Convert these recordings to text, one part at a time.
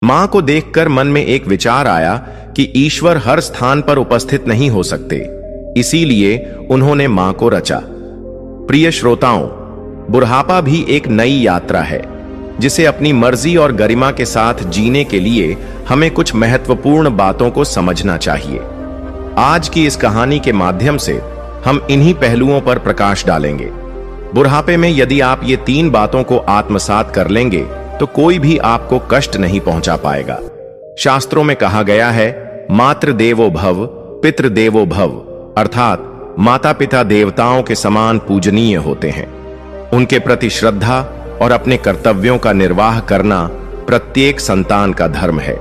मां को देखकर मन में एक विचार आया कि ईश्वर हर स्थान पर उपस्थित नहीं हो सकते, इसीलिए उन्होंने मां को रचा। प्रिय श्रोताओं, बुढ़ापा भी एक नई यात्रा है जिसे अपनी मर्जी और गरिमा के साथ जीने के लिए हमें कुछ महत्वपूर्ण बातों को समझना चाहिए। आज की इस कहानी के माध्यम से हम इन्हीं पहलुओं पर प्रकाश डालेंगे। बुढ़ापे में यदि आप ये 3 बातों को आत्मसात कर लेंगे तो कोई भी आपको कष्ट नहीं पहुंचा पाएगा। शास्त्रों में कहा गया है, मातृ देवो भव पितृ देवो भव, अर्थात माता पिता देवताओं के समान पूजनीय होते हैं। उनके प्रति श्रद्धा और अपने कर्तव्यों का निर्वाह करना प्रत्येक संतान का धर्म है।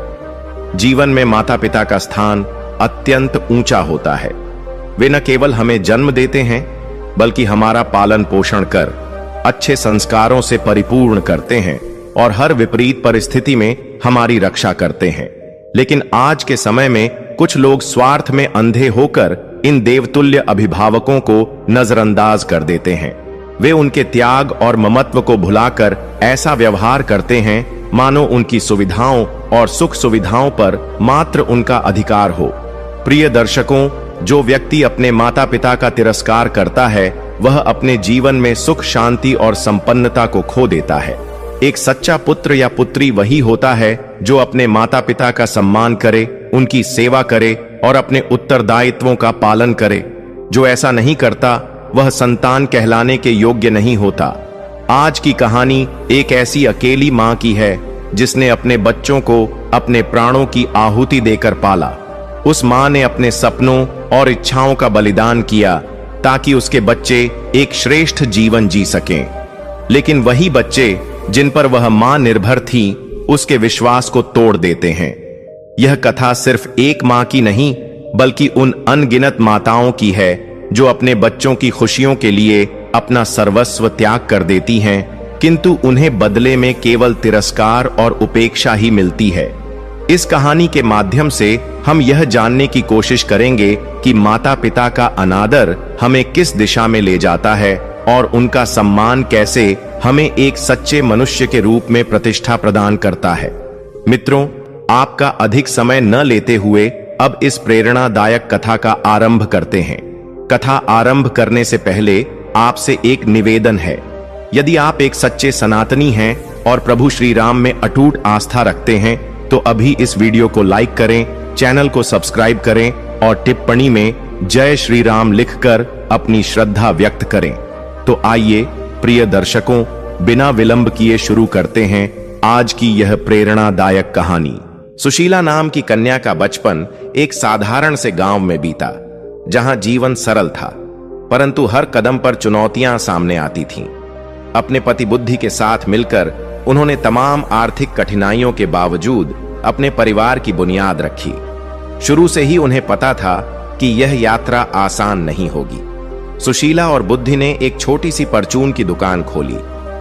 जीवन में माता पिता का स्थान अत्यंत ऊंचा होता है। वे न केवल हमें जन्म देते हैं बल्कि हमारा पालन पोषण कर अच्छे संस्कारों से परिपूर्ण करते हैं और हर विपरीत परिस्थिति में हमारी रक्षा करते हैं। लेकिन आज के समय में कुछ लोग स्वार्थ में अंधे होकर इन देवतुल्य अभिभावकों को नजरअंदाज कर देते हैं। वे उनके त्याग और ममत्व को भुलाकर ऐसा व्यवहार करते हैं मानो उनकी सुविधाओं और सुख सुविधाओं पर मात्र उनका अधिकार हो। प्रिय दर्शकों, जो व्यक्ति अपने माता पिता का तिरस्कार करता है वह अपने जीवन में सुख शांति और संपन्नता को खो देता है। एक सच्चा पुत्र या पुत्री वही होता है जो अपने माता पिता का सम्मान करे, उनकी सेवा करे और अपने उत्तरदायित्वों का पालन करे। जो ऐसा नहीं करता वह संतान कहलाने के योग्य नहीं होता। आज की कहानी एक ऐसी अकेली मां की है जिसने अपने बच्चों को अपने प्राणों की आहुति देकर पाला। उस मां ने अपने सपनों और इच्छाओं का बलिदान किया ताकि उसके बच्चे एक श्रेष्ठ जीवन जी सकें। लेकिन वही बच्चे जिन पर वह मां निर्भर थी उसके विश्वास को तोड़ देते हैं। यह कथा सिर्फ एक मां की नहीं बल्कि उन अनगिनत माताओं की है जो अपने बच्चों की खुशियों के लिए अपना सर्वस्व त्याग कर देती हैं, किंतु उन्हें बदले में केवल तिरस्कार और उपेक्षा ही मिलती है। इस कहानी के माध्यम से हम यह जानने की कोशिश करेंगे कि माता पिता का अनादर हमें किस दिशा में ले जाता है और उनका सम्मान कैसे हमें एक सच्चे मनुष्य के रूप में प्रतिष्ठा प्रदान करता है। मित्रों, आपका अधिक समय न लेते हुए अब इस प्रेरणादायक कथा का आरंभ करते हैं। कथा आरंभ करने से पहले आपसे एक निवेदन है। यदि आप एक सच्चे सनातनी हैं और प्रभु श्री राम में अटूट आस्था रखते हैं तो अभी इस वीडियो को लाइक करें, चैनल को सब्सक्राइब करें और टिप्पणी में जय श्री राम लिखकर अपनी श्रद्धा व्यक्त करें। तो आइए प्रिय दर्शकों, बिना विलंब किए शुरू करते हैं आज की यह प्रेरणादायक कहानी। सुशीला नाम की कन्या का बचपन एक साधारण से गांव में बीता, जहां जीवन सरल था, परंतु हर कदम पर चुनौतियां सामने आती थीं। अपने पति बुद्धि के साथ मिलकर उन्होंने तमाम आर्थिक कठिनाइयों के बावजूद अपने परिवार की बुनियाद रखी। शुरू से ही उन्हें पता था कि यह यात्रा आसान नहीं होगी। सुशीला और बुद्धि ने एक छोटी सी परचून की दुकान खोली,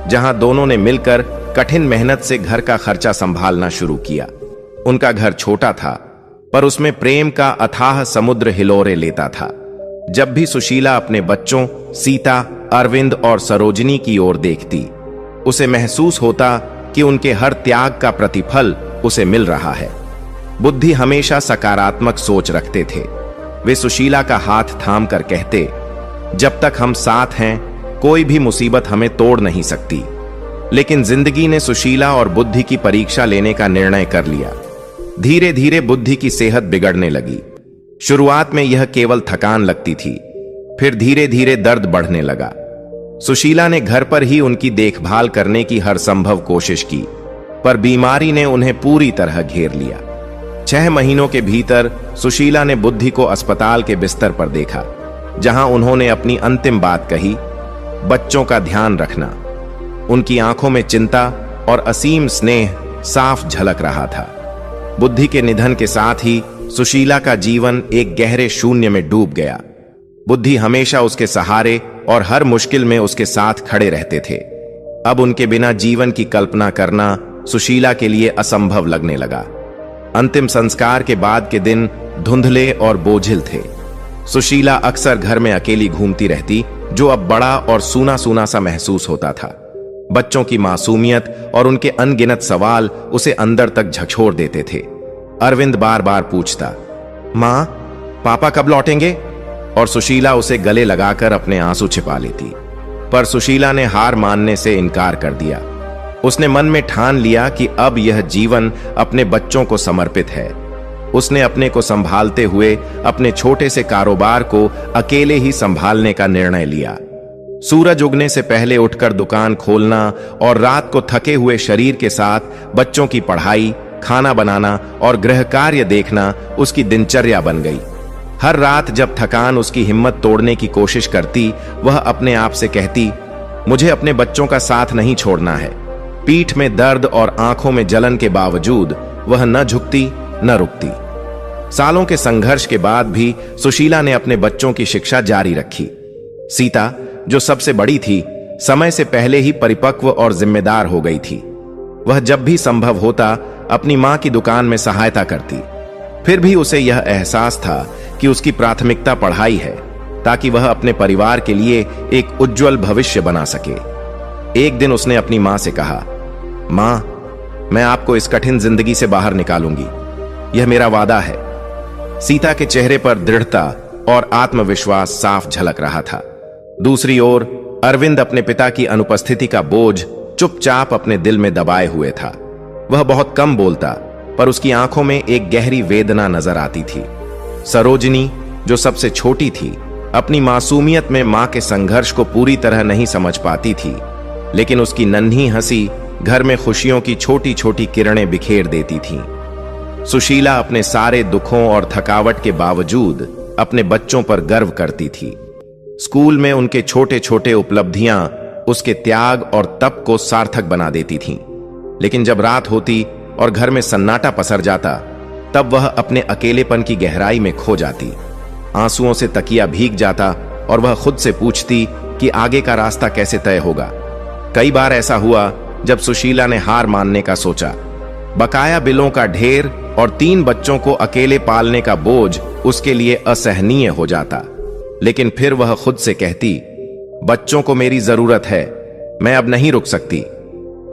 जहां दोनों ने मिलकर कठिन मेहनत से घर का खर्चा संभालना शुरू किया। उनका घर छोटा था, पर उसमें प्रेम का अथाह समुद्र हिलोरे लेता था। जब भी सुशीला अपने बच्चों सीता, अरविंद और सरोजिनी की ओर देखती, उसे महसूस होता कि उनके हर त्याग का प्रतिफल उसे मिल रहा है। बुद्धि हमेशा सकारात्मक सोच रखते थे। वे सुशीला का हाथ थाम कर कहते, जब तक हम साथ हैं कोई भी मुसीबत हमें तोड़ नहीं सकती। लेकिन जिंदगी ने सुशीला और बुद्धि की परीक्षा लेने का निर्णय कर लिया। धीरे धीरे बुद्धि की सेहत बिगड़ने लगी। शुरुआत में यह केवल थकान लगती थी, फिर धीरे धीरे दर्द बढ़ने लगा। सुशीला ने घर पर ही उनकी देखभाल करने की हर संभव कोशिश की, पर बीमारी ने उन्हें पूरी तरह घेर लिया। 6 महीनों के भीतर सुशीला ने बुद्धि को अस्पताल के बिस्तर पर देखा, जहां उन्होंने अपनी अंतिम बात कही, बच्चों का ध्यान रखना। उनकी आंखों में चिंता और असीम स्नेह साफ झलक रहा था। बुद्धि के निधन के साथ ही सुशीला का जीवन एक गहरे शून्य में डूब गया। बुद्धि हमेशा उसके सहारे और हर मुश्किल में उसके साथ खड़े रहते थे। अब उनके बिना जीवन की कल्पना करना सुशीला के लिए असंभव लगने लगा। अंतिम संस्कार के बाद के दिन धुंधले और बोझिल थे। सुशीला अक्सर घर में अकेली घूमती रहती, जो अब बड़ा और सूना सूना सा महसूस होता था। बच्चों की मासूमियत और उनके अनगिनत सवाल उसे अंदर तक झकझोर देते थे। अरविंद बार बार पूछता, मां, पापा कब लौटेंगे? और सुशीला उसे गले लगाकर अपने आंसू छिपा लेती। पर सुशीला ने हार मानने से इनकार कर दिया। उसने मन में ठान लिया कि अब यह जीवन अपने बच्चों को समर्पित है। उसने अपने को संभालते हुए अपने छोटे से कारोबार को अकेले ही संभालने का निर्णय लिया। सूरज उगने से पहले उठकर दुकान खोलना और रात को थके हुए शरीर के साथ बच्चों की पढ़ाई, खाना बनाना और गृह कार्य देखना उसकी दिनचर्या बन गई। हर रात जब थकान उसकी हिम्मत तोड़ने की कोशिश करती, वह अपने आप से कहती, मुझे अपने बच्चों का साथ नहीं छोड़ना है। पीठ में दर्द और आंखों में जलन के बावजूद वह न झुकती न रुकती। सालों के संघर्ष के बाद भी सुशीला ने अपने बच्चों की शिक्षा जारी रखी। सीता, जो सबसे बड़ी थी, समय से पहले ही परिपक्व और जिम्मेदार हो गई थी। वह जब भी संभव होता अपनी मां की दुकान में सहायता करती। फिर भी उसे यह एहसास था कि उसकी प्राथमिकता पढ़ाई है, ताकि वह अपने परिवार के लिए एक उज्जवल भविष्य बना सके। एक दिन उसने अपनी मां से कहा, मां, मैं आपको इस कठिन जिंदगी से बाहर निकालूंगी, यह मेरा वादा है। सीता के चेहरे पर दृढ़ता और आत्मविश्वास साफ झलक रहा था। दूसरी ओर अरविंद अपने पिता की अनुपस्थिति का बोझ चुपचाप अपने दिल में दबाए हुए था। वह बहुत कम बोलता, पर उसकी आंखों में एक गहरी वेदना नजर आती थी। सरोजिनी, जो सबसे छोटी थी, अपनी मासूमियत में मां के संघर्ष को पूरी तरह नहीं समझ पाती थी, लेकिन उसकी नन्ही हंसी घर में खुशियों की छोटी छोटी किरणें बिखेर देती थीं। सुशीला अपने सारे दुखों और थकावट के बावजूद अपने बच्चों पर गर्व करती थी। स्कूल में उनके छोटे छोटे उपलब्धियां उसके त्याग और तप को सार्थक बना देती थीं। लेकिन जब रात होती और घर में सन्नाटा पसर जाता, तब वह अपने अकेलेपन की गहराई में खो जाती। आंसुओं से तकिया भीग जाता और वह खुद से पूछती कि आगे का रास्ता कैसे तय होगा। कई बार ऐसा हुआ जब सुशीला ने हार मानने का सोचा। बकाया बिलों का ढेर और 3 बच्चों को अकेले पालने का बोझ उसके लिए असहनीय हो जाता। लेकिन फिर वह खुद से कहती, बच्चों को मेरी जरूरत है, मैं अब नहीं रुक सकती।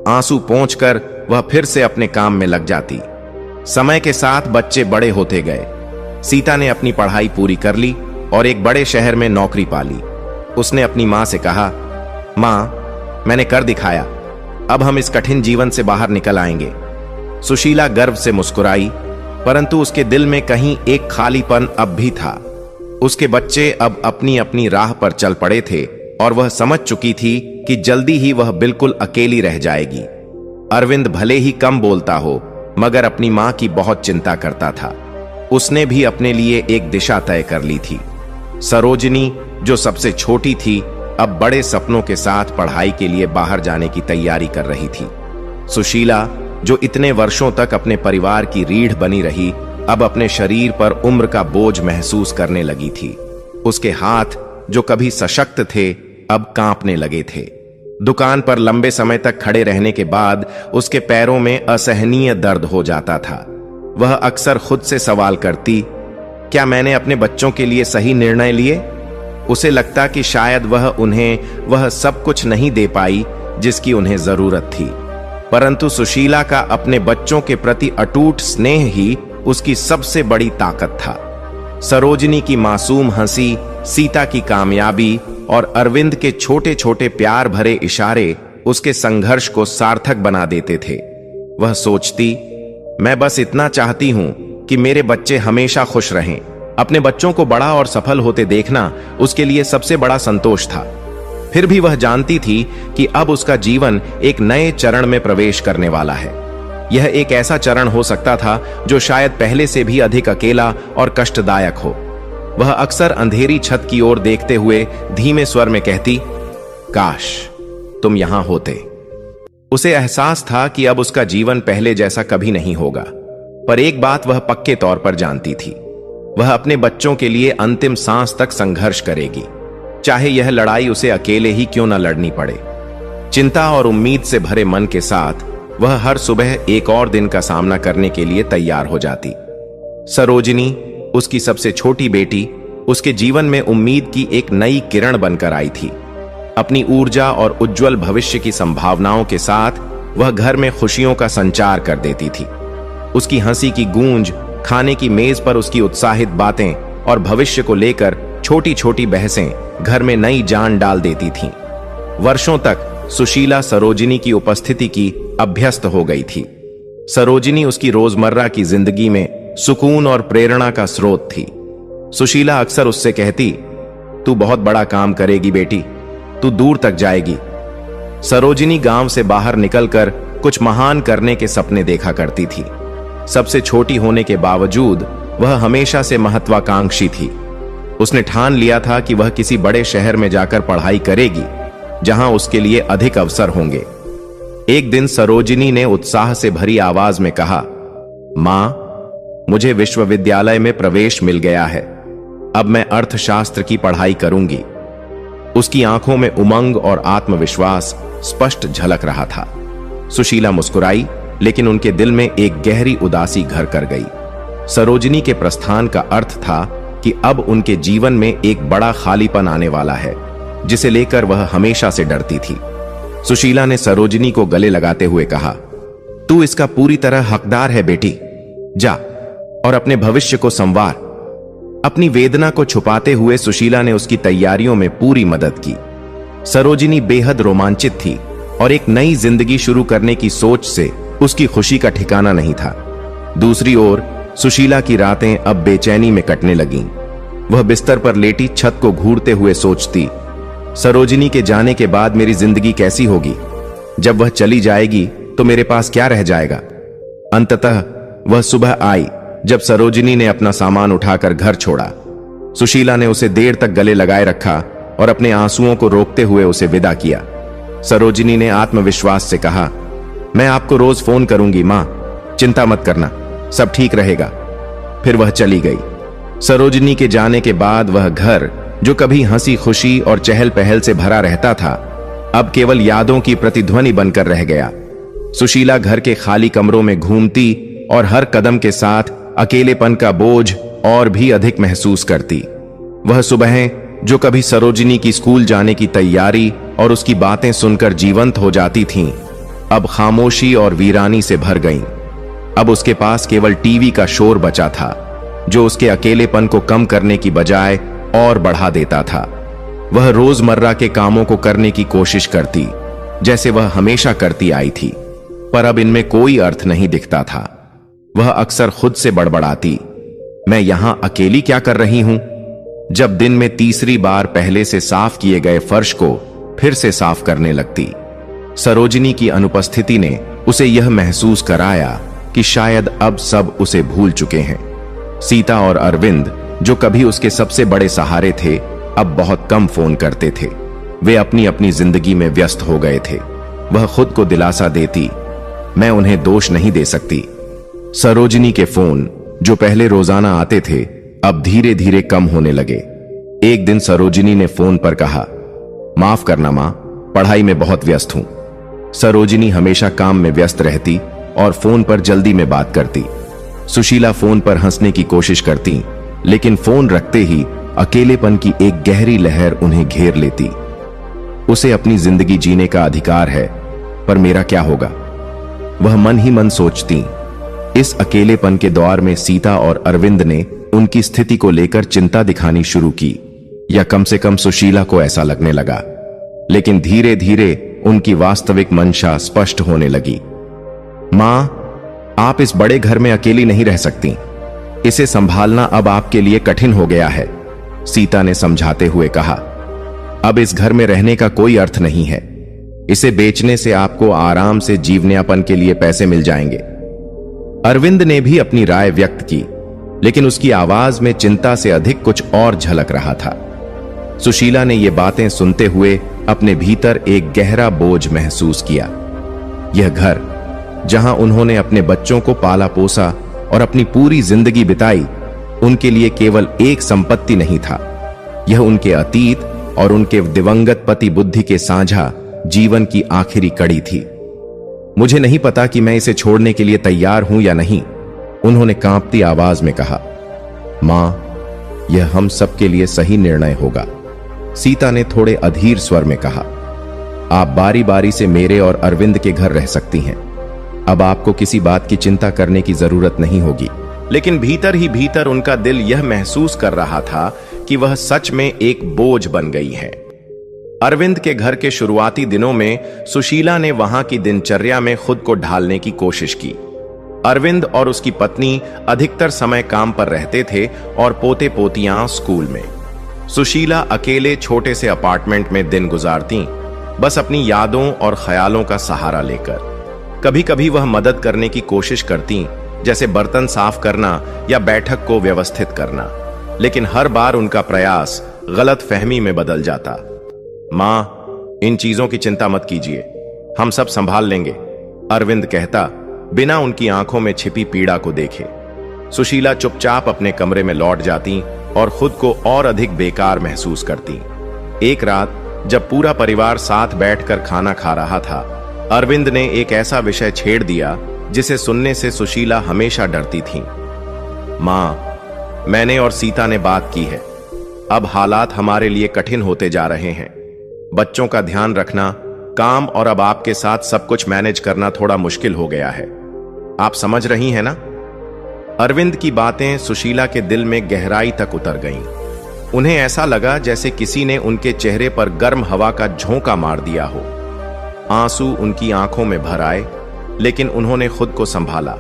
आंसू पोंछकर वह फिर से अपने काम में लग जाती। समय के साथ बच्चे बड़े होते गए। सीता ने अपनी पढ़ाई पूरी कर ली और एक बड़े शहर में नौकरी पा ली। उसने अपनी मां से कहा, मां, मैंने कर दिखाया, अब हम इस कठिन जीवन से बाहर निकल आएंगे। सुशीला गर्व से मुस्कुराई, परंतु उसके दिल में कहीं एक खालीपन अब भी था। उसके बच्चे अब अपनी अपनी राह पर चल पड़े थे और वह समझ चुकी थी कि जल्दी ही वह बिल्कुल अकेली रह जाएगी। अरविंद भले ही कम बोलता हो, मगर अपनी मां की बहुत चिंता करता था। उसने भी अपने लिए एक दिशा तय कर ली थी। सरोजिनी, जो सबसे छोटी थी, अब बड़े सपनों के साथ पढ़ाई के लिए बाहर जाने की तैयारी कर रही थी। सुशीला, जो इतने वर्षों तक अपने परिवार की रीढ़ बनी रही, अब अपने शरीर पर उम्र का बोझ महसूस करने लगी थी। उसके हाथ, जो कभी सशक्त थे, अब कांपने लगे थे। दुकान पर लंबे समय तक खड़े रहने के बाद उसके पैरों में असहनीय दर्द हो जाता था। वह अक्सर खुद से सवाल करती, क्या मैंने अपने बच्चों के लिए सही निर्णय लिए? उसे लगता कि शायद वह उन्हें वह सब कुछ नहीं दे पाई जिसकी उन्हें जरूरत थी। परंतु सुशीला का अपने बच्चों के प्रति अटूट स्नेह ही उसकी सबसे बड़ी ताकत था। सरोजिनी की मासूम हंसी, सीता की कामयाबी और अरविंद के छोटे छोटे प्यार भरे इशारे उसके संघर्ष को सार्थक बना देते थे। वह सोचती, मैं बस इतना चाहती हूं कि मेरे बच्चे हमेशा खुश रहें। अपने बच्चों को बड़ा और सफल होते देखना उसके लिए सबसे बड़ा संतोष था। फिर भी वह जानती थी कि अब उसका जीवन एक नए चरण में प्रवेश करने वाला है। यह एक ऐसा चरण हो सकता था जो शायद पहले से भी अधिक अकेला और कष्टदायक हो। वह अक्सर अंधेरी छत की ओर देखते हुए धीमे स्वर में कहती, काश तुम यहां होते। उसे एहसास था कि अब उसका जीवन पहले जैसा कभी नहीं होगा, पर एक बात वह पक्के तौर पर जानती थी, वह अपने बच्चों के लिए अंतिम सांस तक संघर्ष करेगी, चाहे यह लड़ाई उसे अकेले ही क्यों न लड़नी पड़े। चिंता और उम्मीद से भरे मन के साथ वह हर सुबह एक और दिन का सामना करने के लिए तैयार हो जाती। सरोजिनी, उसकी सबसे छोटी बेटी, उसके जीवन में उम्मीद की एक नई किरण बनकर आई थी। अपनी ऊर्जा और उज्जवल भविष्य की संभावनाओं के साथ वह घर में खुशियों का संचार कर देती थी। उसकी हंसी की गूंज, खाने की मेज पर उसकी उत्साहित बातें और भविष्य को लेकर छोटी छोटी बहसें घर में नई जान डाल देती थीं। वर्षों तक सुशीला सरोजिनी की उपस्थिति की अभ्यस्त हो गई थी। सरोजिनी उसकी रोजमर्रा की जिंदगी में सुकून और प्रेरणा का स्रोत थी। सुशीला अक्सर उससे कहती, तू बहुत बड़ा काम करेगी बेटी, तू दूर तक जाएगी। सरोजिनी गांव से बाहर निकलकर कुछ महान करने के सपने देखा करती थी। सबसे छोटी होने के बावजूद वह हमेशा से महत्वाकांक्षी थी। उसने ठान लिया था कि वह किसी बड़े शहर में जाकर पढ़ाई करेगी, जहां उसके लिए अधिक अवसर होंगे। एक दिन सरोजिनी ने उत्साह से भरी आवाज में कहा, मां, मुझे विश्वविद्यालय में प्रवेश मिल गया है। अब मैं अर्थशास्त्र की पढ़ाई करूंगी। उसकी आंखों में उमंग और आत्मविश्वास स्पष्ट झलक रहा था। सुशीला मुस्कुराई, लेकिन उनके दिल में एक गहरी उदासी घर कर गई। सरोजिनी के प्रस्थान का अर्थ था कि अब उनके जीवन में एक बड़ा खालीपन आने वाला है, जिसे लेकर वह हमेशा से डरती थी। सुशीला ने सरोजिनी को गले लगाते हुए कहा, तू इसका पूरी तरह हकदार है बेटी। जा और अपने भविष्य को संवार। अपनी वेदना को छुपाते हुए सुशीला ने उसकी तैयारियों में पूरी मदद की। सरोजिनी बेहद रोमांचित थी और एक नई जिंदगी शुरू करने की सोच से उसकी खुशी का ठिकाना नहीं था। दूसरी ओर सुशीला की रातें अब बेचैनी में कटने लगीं। वह बिस्तर पर लेटी छत को घूरते हुए सोचती, सरोजिनी के जाने के बाद मेरी जिंदगी कैसी होगी? जब वह चली जाएगी तो मेरे पास क्या रह जाएगा? अंततः वह सुबह आई जब सरोजिनी ने अपना सामान उठाकर घर छोड़ा। सुशीला ने उसे देर तक गले लगाए रखा और अपने आंसुओं को रोकते हुए उसे विदा किया। सरोजिनी ने आत्मविश्वास से कहा, मैं आपको रोज फोन करूंगी मां, चिंता मत करना, सब ठीक रहेगा। फिर वह चली गई। सरोजिनी के जाने के बाद वह घर, जो कभी हंसी खुशी और चहल पहल से भरा रहता था, अब केवल यादों की प्रतिध्वनि बनकर रह गया। सुशीला घर के खाली कमरों में घूमती और हर कदम के साथ अकेलेपन का बोझ और भी अधिक महसूस करती। वह सुबहें, जो कभी सरोजिनी की स्कूल जाने की तैयारी और उसकी बातें सुनकर जीवंत हो जाती थीं, अब खामोशी और वीरानी से भर गईं। अब उसके पास केवल टीवी का शोर बचा था, जो उसके अकेलेपन को कम करने की बजाय और बढ़ा देता था। वह रोजमर्रा के कामों को करने की कोशिश करती, जैसे वह हमेशा करती आई थी, पर अब इनमें कोई अर्थ नहीं दिखता था। वह अक्सर खुद से बड़बड़ाती, मैं यहां अकेली क्या कर रही हूं? जब दिन में तीसरी बार पहले से साफ किए गए फर्श को फिर से साफ करने लगती। सरोजिनी की अनुपस्थिति ने उसे यह महसूस कराया कि शायद अब सब उसे भूल चुके हैं। सीता और अरविंद, जो कभी उसके सबसे बड़े सहारे थे, अब बहुत कम फोन करते थे। वे अपनी अपनी जिंदगी में व्यस्त हो गए थे। वह खुद को दिलासा देती, मैं उन्हें दोष नहीं दे सकती। सरोजिनी के फोन, जो पहले रोजाना आते थे, अब धीरे धीरे कम होने लगे। एक दिन सरोजिनी ने फोन पर कहा, माफ करना मां, पढ़ाई में बहुत व्यस्त हूं। सरोजिनी हमेशा काम में व्यस्त रहती और फोन पर जल्दी में बात करती। सुशीला फोन पर हंसने की कोशिश करती, लेकिन फोन रखते ही अकेलेपन की एक गहरी लहर उन्हें घेर लेती। उसे अपनी जिंदगी जीने का अधिकार है, पर मेरा क्या होगा? वह मन ही मन सोचती। इस अकेलेपन के दौर में सीता और अरविंद ने उनकी स्थिति को लेकर चिंता दिखानी शुरू की, या कम से कम सुशीला को ऐसा लगने लगा। लेकिन धीरे धीरे उनकी वास्तविक मंशा स्पष्ट होने लगी। मां, आप इस बड़े घर में अकेली नहीं रह सकती। इसे संभालना अब आपके लिए कठिन हो गया है, सीता ने समझाते हुए कहा। अब इस घर में रहने का कोई अर्थ नहीं है। इसे बेचने से आपको आराम से जीवनयापन के लिए पैसे मिल जाएंगे। अरविंद ने भी अपनी राय व्यक्त की, लेकिन उसकी आवाज में चिंता से अधिक कुछ और झलक रहा था। सुशीला ने ये बातें सुनते हुए अपने भीतर एक गहरा बोझ महसूस किया। यह घर, जहां उन्होंने अपने बच्चों को पाला पोसा और अपनी पूरी जिंदगी बिताई, उनके लिए केवल एक संपत्ति नहीं था। यह उनके अतीत और उनके दिवंगत पति बुद्धि के साझा जीवन की आखिरी कड़ी थी। मुझे नहीं पता कि मैं इसे छोड़ने के लिए तैयार हूं या नहीं, उन्होंने कांपती आवाज में कहा। मां, यह हम सबके लिए सही निर्णय होगा। सीता ने थोड़े अधीर स्वर में कहा, आप बारी बारी से मेरे और अरविंद के घर रह सकती हैं। अब आपको किसी बात की चिंता करने की जरूरत नहीं होगी। लेकिन भीतर ही भीतर उनका दिल यह महसूस कर रहा था कि वह सच में एक बोझ बन गई है। अरविंद के घर के शुरुआती दिनों में सुशीला ने वहां की दिनचर्या में खुद को ढालने की कोशिश की। अरविंद और उसकी पत्नी अधिकतर समय काम पर रहते थे और पोते पोतियां स्कूल में। सुशीला अकेले छोटे से अपार्टमेंट में दिन गुजारती, बस अपनी यादों और ख्यालों का सहारा लेकर। कभी कभी वह मदद करने की कोशिश करती, जैसे बर्तन साफ करना या बैठक को व्यवस्थित करना, लेकिन हर बार उनका प्रयास गलत फहमी में बदल जाता। मां, इन चीजों की चिंता मत कीजिए, हम सब संभाल लेंगे, अरविंद कहता, बिना उनकी आंखों में छिपी पीड़ा को देखे। सुशीला चुपचाप अपने कमरे में लौट जाती और खुद को और अधिक बेकार महसूस करती। एक रात जब पूरा परिवार साथ बैठकर खाना खा रहा था, अरविंद ने एक ऐसा विषय छेड़ दिया जिसे सुनने से सुशीला हमेशा डरती थी। मां, मैंने और सीता ने बात की है। अब हालात हमारे लिए कठिन होते जा रहे हैं। बच्चों का ध्यान रखना, काम और अब आपके साथ सब कुछ मैनेज करना थोड़ा मुश्किल हो गया है। आप समझ रही हैं ना? अरविंद की बातें सुशीला के दिल में गहराई तक उतर गईं। उन्हें ऐसा लगा जैसे किसी ने उनके चेहरे पर गर्म हवा का झोंका मार दिया हो। आंसू उनकी आंखों में भर आए, लेकिन उन्होंने खुद को संभाला।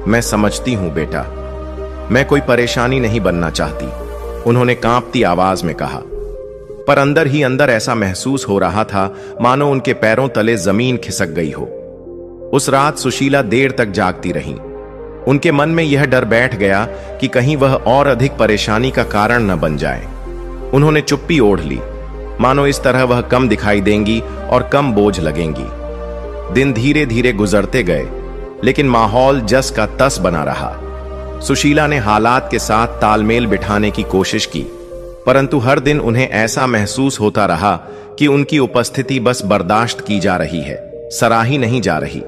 मैं समझती हूं बेटा, मैं कोई परेशानी नहीं बनना चाहती, उन्होंने कांपती आवाज में कहा। पर अंदर ही अंदर ऐसा महसूस हो रहा था मानो उनके पैरों तले जमीन खिसक गई हो। उस रात सुशीला देर तक जागती रही। उनके मन में यह डर बैठ गया कि कहीं वह और अधिक परेशानी का कारण न बन जाए। उन्होंने चुप्पी ओढ़ ली, मानो इस तरह वह कम दिखाई देंगी और कम बोझ लगेंगी। दिन धीरे धीरे गुजरते गए, लेकिन माहौल जस का तस बना रहा। सुशीला ने हालात के साथ तालमेल बिठाने की कोशिश की, परंतु हर दिन उन्हें ऐसा महसूस होता रहा कि उनकी उपस्थिति बस बर्दाश्त की जा रही है, सराही नहीं जा रही।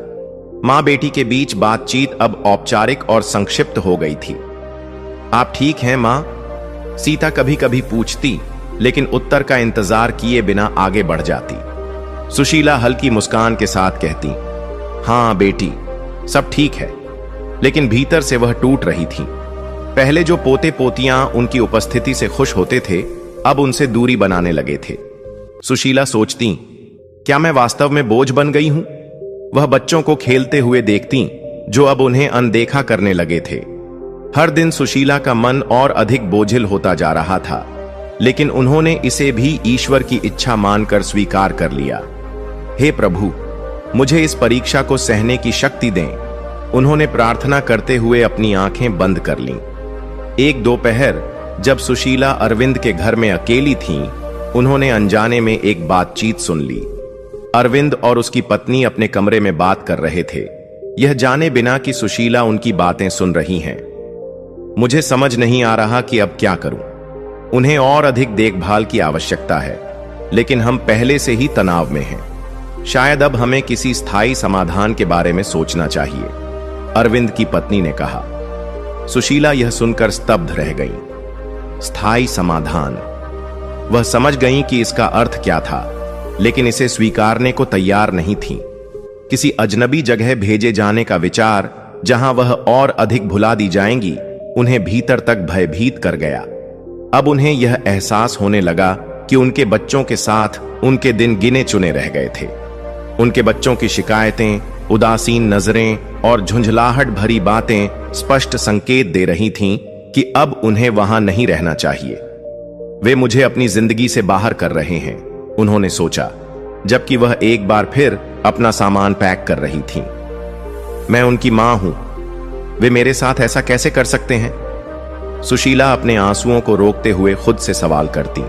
मां बेटी के बीच बातचीत अब औपचारिक और संक्षिप्त हो गई थी। आप ठीक हैं मां? सीता कभी कभी पूछती, लेकिन उत्तर का इंतजार किए बिना आगे बढ़ जाती। सुशीला हल्की मुस्कान के साथ कहती, हां बेटी, सब ठीक है। लेकिन भीतर से वह टूट रही थी। पहले जो पोते पोतियां उनकी उपस्थिति से खुश होते थे, अब उनसे दूरी बनाने लगे थे। सुशीला सोचती, क्या मैं वास्तव में बोझ बन गई हूं? वह बच्चों को खेलते हुए देखती, जो अब उन्हें अनदेखा करने लगे थे। हर दिन सुशीला का मन और अधिक बोझिल होता जा रहा था, लेकिन उन्होंने इसे भी ईश्वर की इच्छा मानकर स्वीकार कर लिया। हे प्रभु, मुझे इस परीक्षा को सहने की शक्ति दें, उन्होंने प्रार्थना करते हुए अपनी आंखें बंद कर लीं। एक दोपहर जब सुशीला अरविंद के घर में अकेली थीं, उन्होंने अनजाने में एक बातचीत सुन ली। अरविंद और उसकी पत्नी अपने कमरे में बात कर रहे थे, यह जाने बिना कि सुशीला उनकी बातें सुन रही हैं। मुझे समझ नहीं आ रहा कि अब क्या करूं। उन्हें और अधिक देखभाल की आवश्यकता है, लेकिन हम पहले से ही तनाव में हैं। शायद अब हमें किसी स्थायी समाधान के बारे में सोचना चाहिए, अरविंद की पत्नी ने कहा। सुशीला यह सुनकर स्तब्ध रह गई। स्थायी समाधान, वह समझ गई कि इसका अर्थ क्या था, लेकिन इसे स्वीकारने को तैयार नहीं थी। किसी अजनबी जगह भेजे जाने का विचार, जहां वह और अधिक भुला दी जाएंगी, उन्हें भीतर तक भयभीत कर गया। अब उन्हें यह एहसास होने लगा कि उनके बच्चों के साथ उनके दिन गिने चुने रह गए थे। उनके बच्चों की शिकायतें, उदासीन नजरें और झुंझलाहट भरी बातें स्पष्ट संकेत दे रही थीं कि अब उन्हें वहां नहीं रहना चाहिए। वे मुझे अपनी जिंदगी से बाहर कर रहे हैं, उन्होंने सोचा, जबकि वह एक बार फिर अपना सामान पैक कर रही थीं। मैं उनकी मां हूं, वे मेरे साथ ऐसा कैसे कर सकते हैं? सुशीला अपने आंसुओं को रोकते हुए खुद से सवाल करती।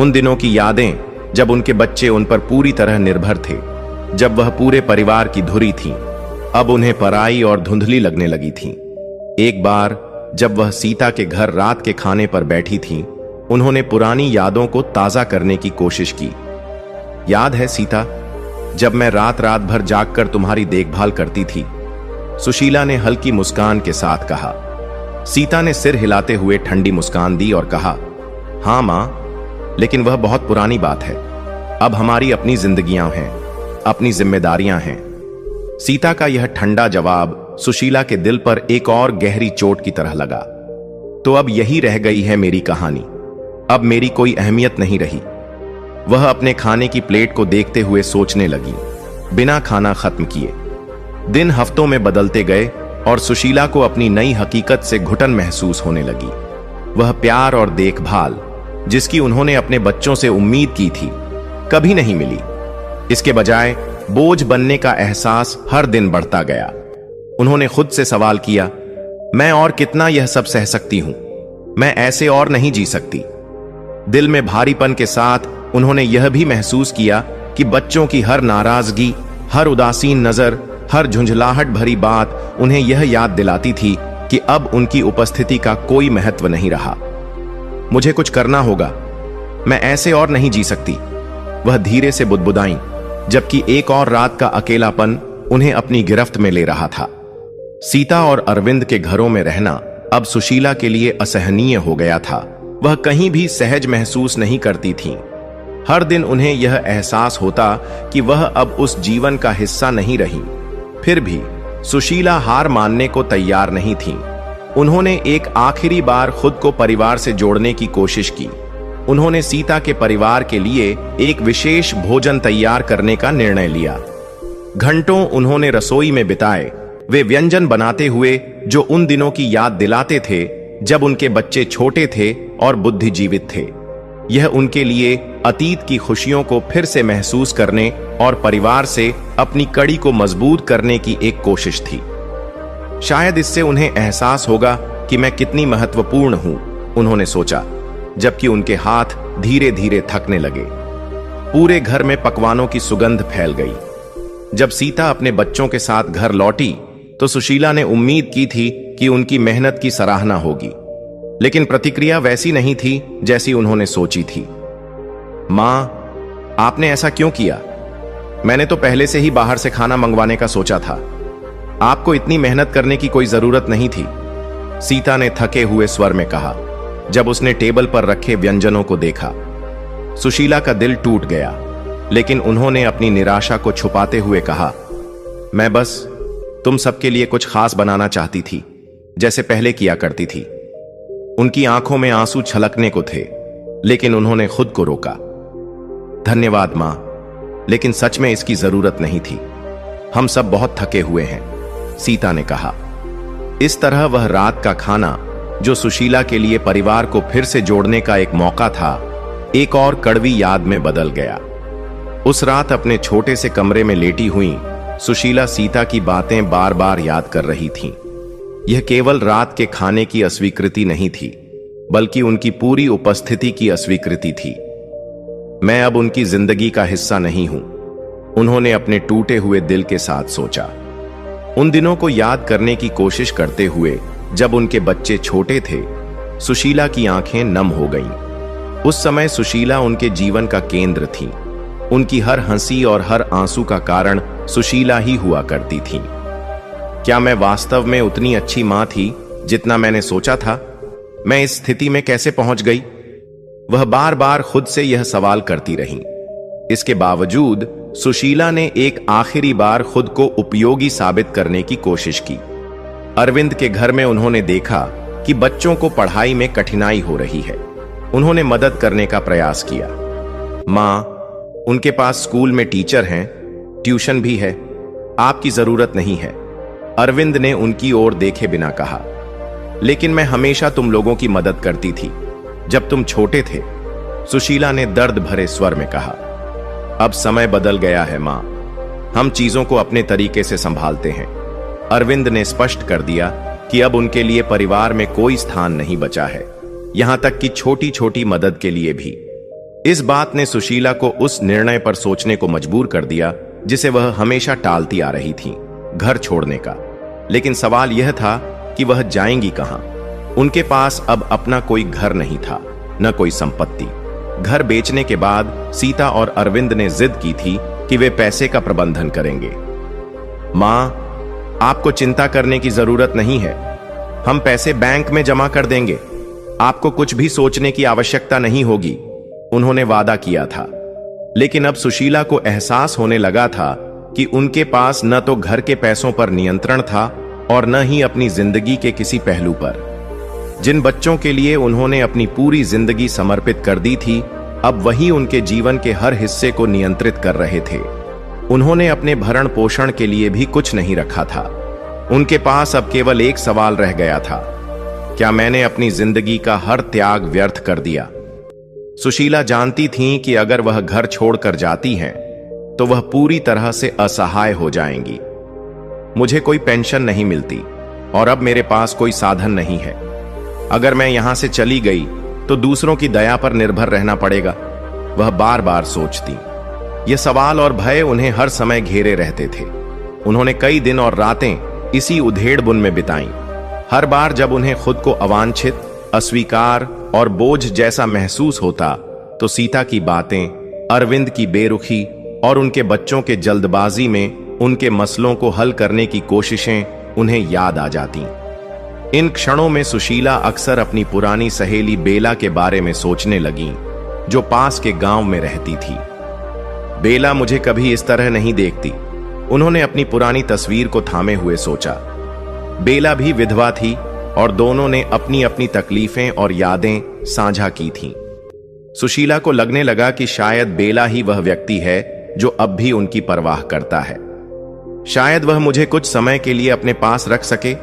उन दिनों की यादें जब उनके बच्चे उन पर पूरी तरह निर्भर थे, जब वह पूरे परिवार की धुरी थी, अब उन्हें पराई और धुंधली लगने लगी थी। एक बार जब वह सीता के घर रात के खाने पर बैठी थी, उन्होंने पुरानी यादों को ताजा करने की कोशिश की। याद है सीता, जब मैं रात रात भर जागकर तुम्हारी देखभाल करती थी? सुशीला ने हल्की मुस्कान के साथ कहा। सीता ने सिर हिलाते हुए ठंडी मुस्कान दी और कहा, हां मां, लेकिन वह बहुत पुरानी बात है। अब हमारी अपनी जिंदगियां हैं, अपनी जिम्मेदारियां हैं। सीता का यह ठंडा जवाब सुशीला के दिल पर एक और गहरी चोट की तरह लगा। तो अब यही रह गई है मेरी कहानी, अब मेरी कोई अहमियत नहीं रही। वह अपने खाने की प्लेट को देखते हुए सोचने लगी, बिना खाना खत्म किए। दिन हफ्तों में बदलते गए और सुशीला को अपनी नई हकीकत से घुटन महसूस होने लगी। वह प्यार और देखभाल जिसकी उन्होंने अपने बच्चों से उम्मीद की थी, कभी नहीं मिली। इसके बजाय बोझ बनने का एहसास हर दिन बढ़ता गया। उन्होंने खुद से सवाल किया, मैं और कितना यह सब सह सकती हूं? मैं ऐसे और नहीं जी सकती। दिल में भारीपन के साथ उन्होंने यह भी महसूस किया कि बच्चों की हर नाराजगी, हर उदासीन नजर, हर झुंझलाहट भरी बात उन्हें यह याद दिलाती थी कि अब उनकी उपस्थिति का कोई महत्व नहीं रहा। मुझे कुछ करना होगा, मैं ऐसे और नहीं जी सकती, वह धीरे से बुदबुदाईं, जबकि एक और रात का अकेलापन उन्हें अपनी गिरफ्त में ले रहा था। सीता और अरविंद के घरों में रहना अब सुशीला के लिए असहनीय हो गया था। वह कहीं भी सहज महसूस नहीं करती थीं। हर दिन उन्हें यह एहसास होता कि वह अब उस जीवन का हिस्सा नहीं रही। फिर भी सुशीला हार मानने को तैयार नहीं थी। उन्होंने एक आखिरी बार खुद को परिवार से जोड़ने की कोशिश की। उन्होंने सीता के परिवार के लिए एक विशेष भोजन तैयार करने का निर्णय लिया। घंटों उन्होंने रसोई में बिताए, वे व्यंजन बनाते हुए जो उन दिनों की याद दिलाते थे जब उनके बच्चे छोटे थे और बुद्धिजीवित थे। यह उनके लिए अतीत की खुशियों को फिर से महसूस करने और परिवार से अपनी कड़ी को मजबूत करने की एक कोशिश थी। शायद इससे उन्हें एहसास होगा कि मैं कितनी महत्वपूर्ण हूं, उन्होंने सोचा, जबकि उनके हाथ धीरे धीरे थकने लगे। पूरे घर में पकवानों की सुगंध फैल गई। जब सीता अपने बच्चों के साथ घर लौटी तो सुशीला ने उम्मीद की थी कि उनकी मेहनत की सराहना होगी, लेकिन प्रतिक्रिया वैसी नहीं थी जैसी उन्होंने सोची थी। मां, आपने ऐसा क्यों किया? मैंने तो पहले से ही बाहर से खाना मंगवाने का सोचा था। आपको इतनी मेहनत करने की कोई जरूरत नहीं थी, सीता ने थके हुए स्वर में कहा, जब उसने टेबल पर रखे व्यंजनों को देखा। सुशीला का दिल टूट गया, लेकिन उन्होंने अपनी निराशा को छुपाते हुए कहा, मैं बस तुम सबके लिए कुछ खास बनाना चाहती थी, जैसे पहले किया करती थी। उनकी आंखों में आंसू छलकने को थे, लेकिन उन्होंने खुद को रोका। धन्यवाद मां, लेकिन सच में इसकी जरूरत नहीं थी। हम सब बहुत थके हुए हैं, सीता ने कहा। इस तरह वह रात का खाना, जो सुशीला के लिए परिवार को फिर से जोड़ने का एक मौका था, एक और कड़वी याद में बदल गया। उस रात अपने छोटे से कमरे में लेटी हुई सुशीला सीता की बातें बार बार याद कर रही थीं। यह केवल रात के खाने की अस्वीकृति नहीं थी, बल्कि उनकी पूरी उपस्थिति की अस्वीकृति थी। मैं अब उनकी जिंदगी का हिस्सा नहीं हूं, उन्होंने अपने टूटे हुए दिल के साथ सोचा। उन दिनों को याद करने की कोशिश करते हुए जब उनके बच्चे छोटे थे, सुशीला की आंखें नम हो गईं। उस समय सुशीला उनके जीवन का केंद्र थी। उनकी हर हंसी और हर आंसू का कारण सुशीला ही हुआ करती थी। क्या मैं वास्तव में उतनी अच्छी मां थी जितना मैंने सोचा था? मैं इस स्थिति में कैसे पहुंच गई? वह बार बार खुद से यह सवाल करती रही। इसके बावजूद सुशीला ने एक आखिरी बार खुद को उपयोगी साबित करने की कोशिश की। अरविंद के घर में उन्होंने देखा कि बच्चों को पढ़ाई में कठिनाई हो रही है। उन्होंने मदद करने का प्रयास किया। मां, उनके पास स्कूल में टीचर हैं, ट्यूशन भी है, आपकी जरूरत नहीं है, अरविंद ने उनकी ओर देखे बिना कहा। लेकिन मैं हमेशा तुम लोगों की मदद करती थी जब तुम छोटे थे, सुशीला ने दर्द भरे स्वर में कहा। अब समय बदल गया है मां, हम चीजों को अपने तरीके से संभालते हैं, अरविंद ने स्पष्ट कर दिया कि अब उनके लिए परिवार में कोई स्थान नहीं बचा है, यहां तक कि छोटी छोटी मदद के लिए भी। इस बात ने सुशीला को उस निर्णय पर सोचने को मजबूर कर दिया जिसे वह हमेशा टालती आ रही थी, घर छोड़ने का। लेकिन सवाल यह था कि वह जाएंगी कहां? उनके पास अब अपना कोई घर नहीं था, न कोई संपत्ति। घर बेचने के बाद सीता और अरविंद ने जिद की थी कि वे पैसे का प्रबंधन करेंगे। मां, आपको चिंता करने की जरूरत नहीं है, हम पैसे बैंक में जमा कर देंगे, आपको कुछ भी सोचने की आवश्यकता नहीं होगी, उन्होंने वादा किया था। लेकिन अब सुशीला को एहसास होने लगा था कि उनके पास न तो घर के पैसों पर नियंत्रण था और न ही अपनी जिंदगी के किसी पहलू पर। जिन बच्चों के लिए उन्होंने अपनी पूरी जिंदगी समर्पित कर दी थी, अब वही उनके जीवन के हर हिस्से को नियंत्रित कर रहे थे। उन्होंने अपने भरण पोषण के लिए भी कुछ नहीं रखा था। उनके पास अब केवल एक सवाल रह गया था, क्या मैंने अपनी जिंदगी का हर त्याग व्यर्थ कर दिया? सुशीला जानती थीं कि अगर वह घर छोड़कर जाती हैं तो वह पूरी तरह से असहाय हो जाएंगी। मुझे कोई पेंशन नहीं मिलती और अब मेरे पास कोई साधन नहीं है। अगर मैं यहां से चली गई तो दूसरों की दया पर निर्भर रहना पड़ेगा, वह बार बार सोचती। यह सवाल और भय उन्हें हर समय घेरे रहते थे। उन्होंने कई दिन और रातें इसी उधेड़-बुन में बिताई। हर बार जब उन्हें खुद को अवांछित, अस्वीकार और बोझ जैसा महसूस होता तो सीता की बातें, अरविंद की बेरुखी और उनके बच्चों के जल्दबाजी में उनके मसलों को हल करने की कोशिशें उन्हें याद आ जाती। इन क्षणों में सुशीला अक्सर अपनी पुरानी सहेली बेला के बारे में सोचने लगी, जो पास के गांव में रहती थी। बेला मुझे कभी इस तरह नहीं देखती, उन्होंने अपनी पुरानी तस्वीर को थामे हुए सोचा। बेला भी विधवा थी और दोनों ने अपनी अपनी तकलीफें और यादें साझा की थीं। सुशीला को लगने लगा कि शायद बेला ही वह व्यक्ति है जो अब भी उनकी परवाह करता है। शायद वह मुझे कुछ समय के लिए अपने पास रख सके,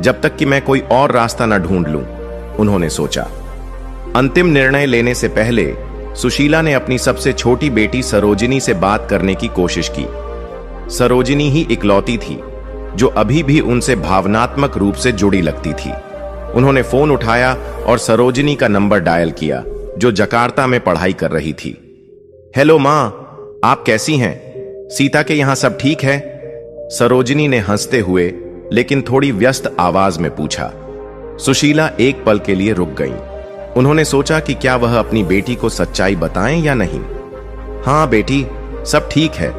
जब तक कि मैं कोई और रास्ता न ढूंढ लूं, उन्होंने सोचा। अंतिम निर्णय लेने से पहले सुशीला ने अपनी सबसे छोटी बेटी सरोजिनी से बात करने की कोशिश की। सरोजिनी ही इकलौती थी जो अभी भी उनसे भावनात्मक रूप से जुड़ी लगती थी। उन्होंने फोन उठाया और सरोजिनी का नंबर डायल किया, जो जकार्ता में पढ़ाई कर रही थी। हेलो मां, आप कैसी हैं? सीता के यहां सब ठीक है? सरोजिनी ने हंसते हुए लेकिन थोड़ी व्यस्त आवाज में पूछा। सुशीला एक पल के लिए रुक गई। उन्होंने सोचा कि क्या वह अपनी बेटी को सच्चाई बताएं या नहीं। हां बेटी, सब ठीक है,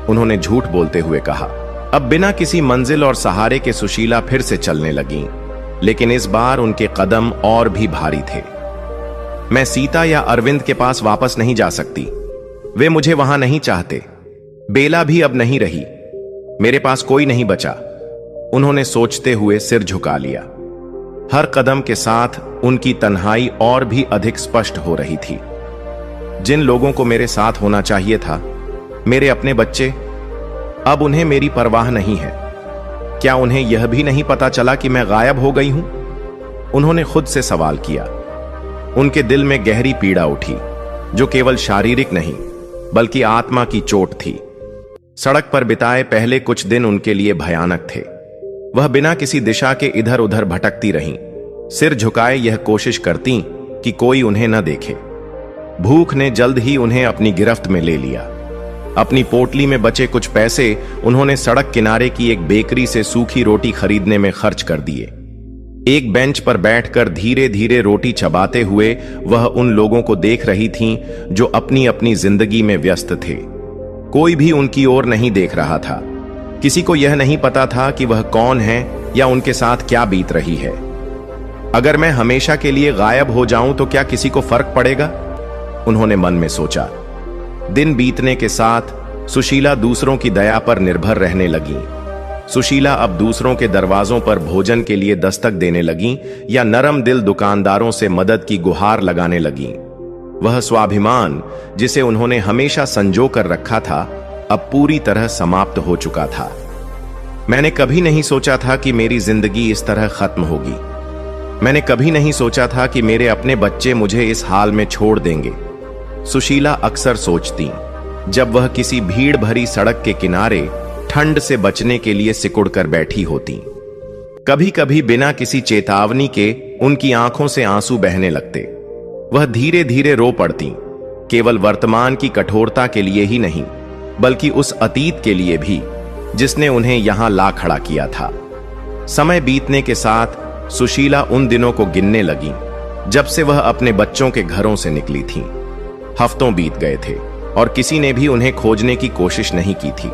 उन्होंने झूठ बोलते हुए कहा। अब बिना किसी मंजिल और सहारे के सुशीला फिर से चलने लगी, लेकिन इस बार उनके कदम और भी भारी थे। मैं सीता या अरविंद के पास वापस नहीं जा सकती, वे मुझे वहां नहीं चाहते। बेला भी अब नहीं रही, मेरे पास कोई नहीं बचा, उन्होंने सोचते हुए सिर झुका लिया। हर कदम के साथ उनकी तन्हाई और भी अधिक स्पष्ट हो रही थी। जिन लोगों को मेरे साथ होना चाहिए था, मेरे अपने बच्चे, अब उन्हें मेरी परवाह नहीं है। क्या उन्हें यह भी नहीं पता चला कि मैं गायब हो गई हूं? उन्होंने खुद से सवाल किया। उनके दिल में गहरी पीड़ा उठी, जो केवल शारीरिक नहीं बल्कि आत्मा की चोट थी। सड़क पर बिताए पहले कुछ दिन उनके लिए भयानक थे। वह बिना किसी दिशा के इधर उधर भटकती रहीं, सिर झुकाए यह कोशिश करती कि कोई उन्हें न देखे। भूख ने जल्द ही उन्हें अपनी गिरफ्त में ले लिया। अपनी पोटली में बचे कुछ पैसे उन्होंने सड़क किनारे की एक बेकरी से सूखी रोटी खरीदने में खर्च कर दिए। एक बेंच पर बैठकर धीरे धीरे रोटी चबाते हुए वह उन लोगों को देख रही थीं जो अपनी अपनी जिंदगी में व्यस्त थे। कोई भी उनकी ओर नहीं देख रहा था। किसी को यह नहीं पता था कि वह कौन है या उनके साथ क्या बीत रही है। अगर मैं हमेशा के लिए गायब हो जाऊं तो क्या किसी को फर्क पड़ेगा? उन्होंने मन में सोचा। दिन बीतने के साथ सुशीला दूसरों की दया पर निर्भर रहने लगी। सुशीला अब दूसरों के दरवाजों पर भोजन के लिए दस्तक देने लगी या नरम दिल दुकानदारों से मदद की गुहार लगाने लगी। वह स्वाभिमान जिसे उन्होंने हमेशा संजो कर रखा था, अब पूरी तरह समाप्त हो चुका था। मैंने कभी नहीं सोचा था कि मेरी जिंदगी इस तरह खत्म होगी। मैंने कभी नहीं सोचा था कि मेरे अपने बच्चे मुझे इस हाल में छोड़ देंगे, सुशीला अक्सर सोचती जब वह किसी भीड़ भरी सड़क के किनारे ठंड से बचने के लिए सिकुड़कर बैठी होती। कभी कभी बिना किसी चेतावनी के उनकी आंखों से आंसू बहने लगते। वह धीरे धीरे रो पड़ती, केवल वर्तमान की कठोरता के लिए ही नहीं बल्कि उस अतीत के लिए भी जिसने उन्हें यहां ला खड़ा किया था। समय बीतने के साथ सुशीला उन दिनों को गिनने लगी जब से वह अपने बच्चों के घरों से निकली थी। हफ्तों बीत गए थे और किसी ने भी उन्हें खोजने की कोशिश नहीं की थी।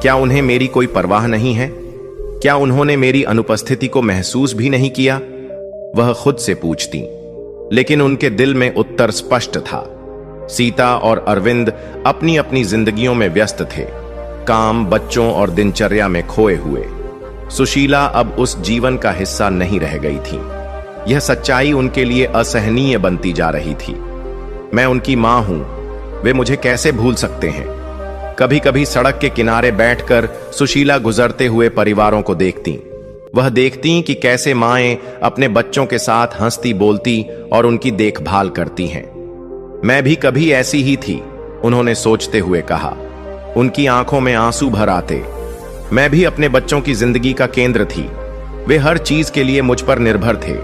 क्या उन्हें मेरी कोई परवाह नहीं है? क्या उन्होंने मेरी अनुपस्थिति को महसूस भी नहीं किया? वह खुद से पूछती, लेकिन उनके दिल में उत्तर स्पष्ट था। सीता और अरविंद अपनी अपनी जिंदगियों में व्यस्त थे, काम, बच्चों और दिनचर्या में खोए हुए। सुशीला अब उस जीवन का हिस्सा नहीं रह गई थी। यह सच्चाई उनके लिए असहनीय बनती जा रही थी। मैं उनकी मां हूं, वे मुझे कैसे भूल सकते हैं? कभी कभी सड़क के किनारे बैठकर सुशीला गुजरते हुए परिवारों को देखती। वह देखती कि कैसे माएं अपने बच्चों के साथ हंसती बोलती और उनकी देखभाल करती हैं। मैं भी कभी ऐसी ही थी, उन्होंने सोचते हुए कहा। उनकी आंखों में आंसू भर आते। मैं भी अपने बच्चों की जिंदगी का केंद्र थी। वे हर चीज के लिए मुझ पर निर्भर थे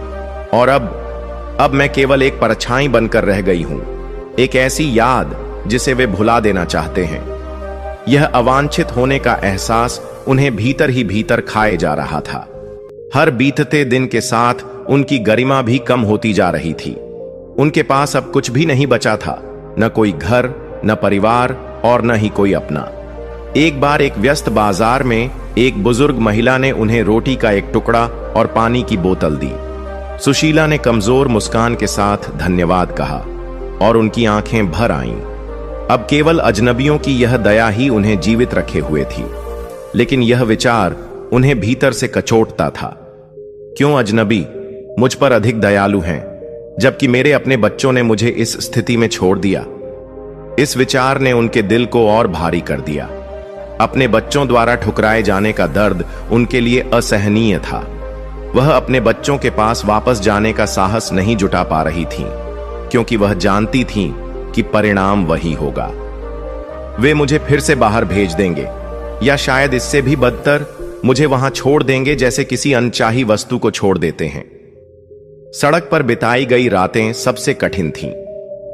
और अब मैं केवल एक परछाई बनकर रह गई हूं, एक ऐसी याद जिसे वे भुला देना चाहते हैं। यह अवांछित होने का एहसास उन्हें भीतर ही भीतर खाए जा रहा था। हर बीतते दिन के साथ उनकी गरिमा भी कम होती जा रही थी। उनके पास अब कुछ भी नहीं बचा था, न कोई घर, न परिवार और न ही कोई अपना। एक बार एक व्यस्त बाजार में एक बुजुर्ग महिला ने उन्हें रोटी का एक टुकड़ा और पानी की बोतल दी। सुशीला ने कमजोर मुस्कान के साथ धन्यवाद कहा और उनकी आंखें भर आईं। अब केवल अजनबियों की यह दया ही उन्हें जीवित रखे हुए थी, लेकिन यह विचार उन्हें भीतर से कचोटता था। क्यों अजनबी मुझ पर अधिक दयालु हैं, जबकि मेरे अपने बच्चों ने मुझे इस स्थिति में छोड़ दिया? इस विचार ने उनके दिल को और भारी कर दिया। अपने बच्चों द्वारा ठुकराए जाने का दर्द उनके लिए असहनीय था। वह अपने बच्चों के पास वापस जाने का साहस नहीं जुटा पा रही थीं, क्योंकि वह जानती थीं कि परिणाम वही होगा। वे मुझे फिर से बाहर भेज देंगे, या शायद इससे भी बदतर मुझे वहां छोड़ देंगे जैसे किसी अनचाही वस्तु को छोड़ देते हैं। सड़क पर बिताई गई रातें सबसे कठिन थीं।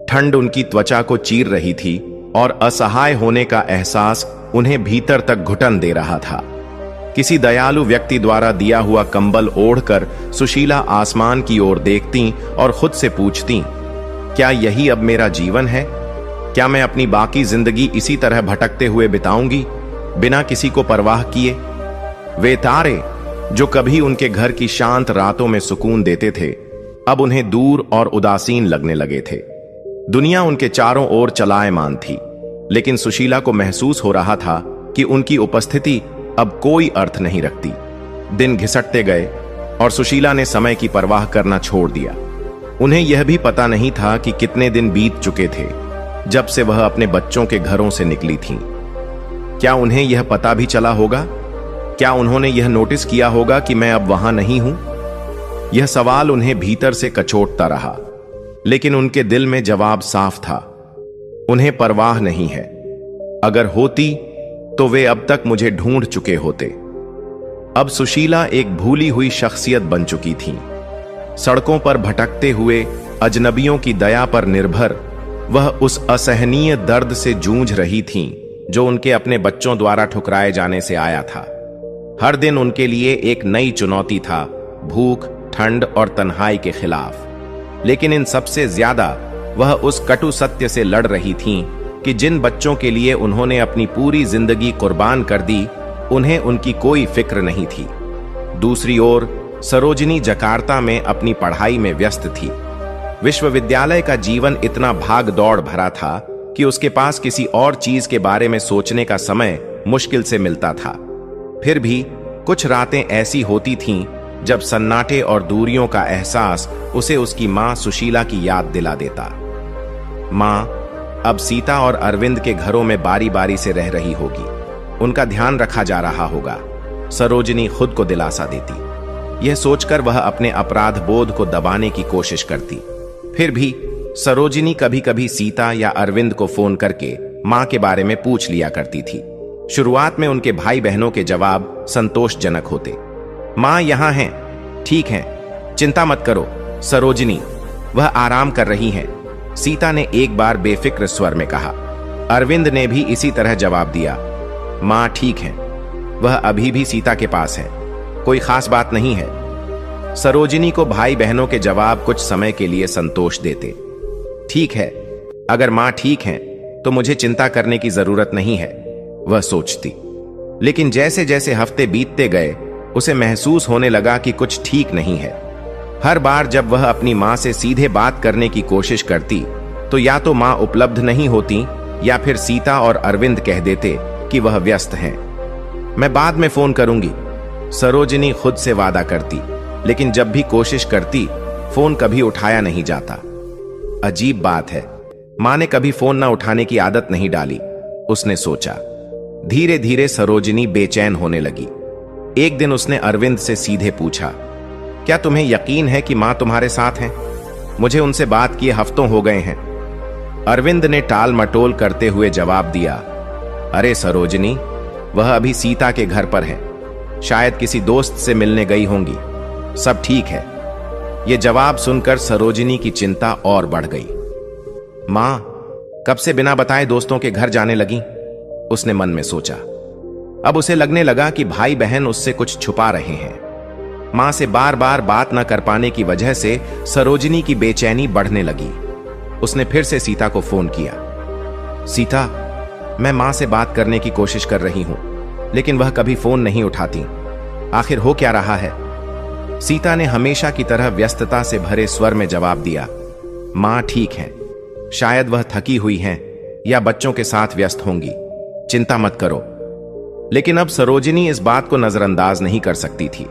ठंड उनकी त्वचा को चीर रही थी और असहाय होने का एहसास उन्हें भीतर तक घुटन दे रहा था। किसी दयालु व्यक्ति द्वारा दिया हुआ कंबल ओढ़कर सुशीला आसमान की ओर देखती और खुद से पूछती, क्या यही अब मेरा जीवन है? क्या मैं अपनी बाकी जिंदगी इसी तरह भटकते हुए बिताऊंगी, बिना किसी को परवाह किए? वे तारे जो कभी उनके घर की शांत रातों में सुकून देते थे, अब उन्हें दूर और उदासीन लगने लगे थे। दुनिया उनके चारों ओर चलायमान थी, लेकिन सुशीला को महसूस हो रहा था कि उनकी उपस्थिति अब कोई अर्थ नहीं रखती। दिन घिसटते गए और सुशीला ने समय की परवाह करना छोड़ दिया। उन्हें यह भी पता नहीं था कि कितने दिन बीत चुके थे जब से वह अपने बच्चों के घरों से निकली थीं। क्या उन्हें यह पता भी चला होगा? क्या उन्होंने यह नोटिस किया होगा कि मैं अब वहां नहीं हूं? यह सवाल उन्हें भीतर से कचोटता रहा, लेकिन उनके दिल में जवाब साफ था। उन्हें परवाह नहीं है। अगर होती तो वे अब तक मुझे ढूंढ चुके होते। अब सुशीला एक भूली हुई शख्सियत बन चुकी थी। सड़कों पर भटकते हुए अजनबियों की दया पर निर्भर वह उस असहनीय दर्द से जूझ रही थीं जो उनके अपने बच्चों द्वारा ठुकराए जाने से आया था। हर दिन उनके लिए एक नई चुनौती था, भूख, ठंड और तन्हाई के खिलाफ। लेकिन इन सबसे ज्यादा वह उस कटु सत्य से लड़ रही थीं कि जिन बच्चों के लिए उन्होंने अपनी पूरी जिंदगी कुर्बान कर दी, उन्हें उनकी कोई फिक्र नहीं थी। दूसरी ओर सरोजिनी जकार्ता में अपनी पढ़ाई में व्यस्त थी। विश्वविद्यालय का जीवन इतना भाग दौड़ भरा था कि उसके पास किसी और चीज के बारे में सोचने का समय मुश्किल से मिलता था। फिर भी कुछ रातें ऐसी होती थीं जब सन्नाटे और दूरियों का एहसास उसे उसकी मां सुशीला की याद दिला देता। मां अब सीता और अरविंद के घरों में बारी बारी से रह रही होगी, उनका ध्यान रखा जा रहा होगा, सरोजिनी खुद को दिलासा देती। यह सोचकर वह अपने अपराध बोध को दबाने की कोशिश करती। फिर भी सरोजिनी कभी कभी सीता या अरविंद को फोन करके मां के बारे में पूछ लिया करती थी। शुरुआत में उनके भाई बहनों के जवाब संतोषजनक होते। मां यहां हैं, ठीक हैं, चिंता मत करो सरोजिनी, वह आराम कर रही हैं, सीता ने एक बार बेफिक्र स्वर में कहा। अरविंद ने भी इसी तरह जवाब दिया, मां ठीक है, वह अभी भी सीता के पास है, कोई खास बात नहीं है। सरोजिनी को भाई बहनों के जवाब कुछ समय के लिए संतोष देते। ठीक है, अगर मां ठीक है तो मुझे चिंता करने की जरूरत नहीं है, वह सोचती। लेकिन जैसे जैसे हफ्ते बीतते गए उसे महसूस होने लगा कि कुछ ठीक नहीं है। हर बार जब वह अपनी मां से सीधे बात करने की कोशिश करती तो या तो मां उपलब्ध नहीं होती या फिर सीता और अरविंद कह देते कि वह व्यस्त हैं। मैं बाद में फोन करूंगी, सरोजिनी खुद से वादा करती, लेकिन जब भी कोशिश करती फोन कभी उठाया नहीं जाता। अजीब बात है, मां ने कभी फोन न उठाने की आदत नहीं डाली, उसने सोचा। धीरे धीरे सरोजिनी बेचैन होने लगी। एक दिन उसने अरविंद से सीधे पूछा, क्या तुम्हें यकीन है कि मां तुम्हारे साथ हैं? मुझे उनसे बात किए हफ्तों हो गए हैं। अरविंद ने टाल मटोल करते हुए जवाब दिया, अरे सरोजिनी, वह अभी सीता के घर पर है, शायद किसी दोस्त से मिलने गई होंगी, सब ठीक है। यह जवाब सुनकर सरोजिनी की चिंता और बढ़ गई। मां कब से बिना बताए दोस्तों के घर जाने लगी, उसने मन में सोचा। अब उसे लगने लगा कि भाई बहन उससे कुछ छुपा रहे हैं। मां से बार बार बात न कर पाने की वजह से सरोजिनी की बेचैनी बढ़ने लगी। उसने फिर से सीता को फोन किया। सीता, मैं मां से बात करने की कोशिश कर रही हूं, लेकिन वह कभी फोन नहीं उठाती। आखिर हो क्या रहा है? सीता ने हमेशा की तरह व्यस्तता से भरे स्वर में जवाब दिया, मां ठीक हैं, शायद वह थकी हुई हैं या बच्चों के साथ व्यस्त होंगी, चिंता मत करो। लेकिन अब सरोजिनी इस बात को नजरअंदाज नहीं कर सकती थी।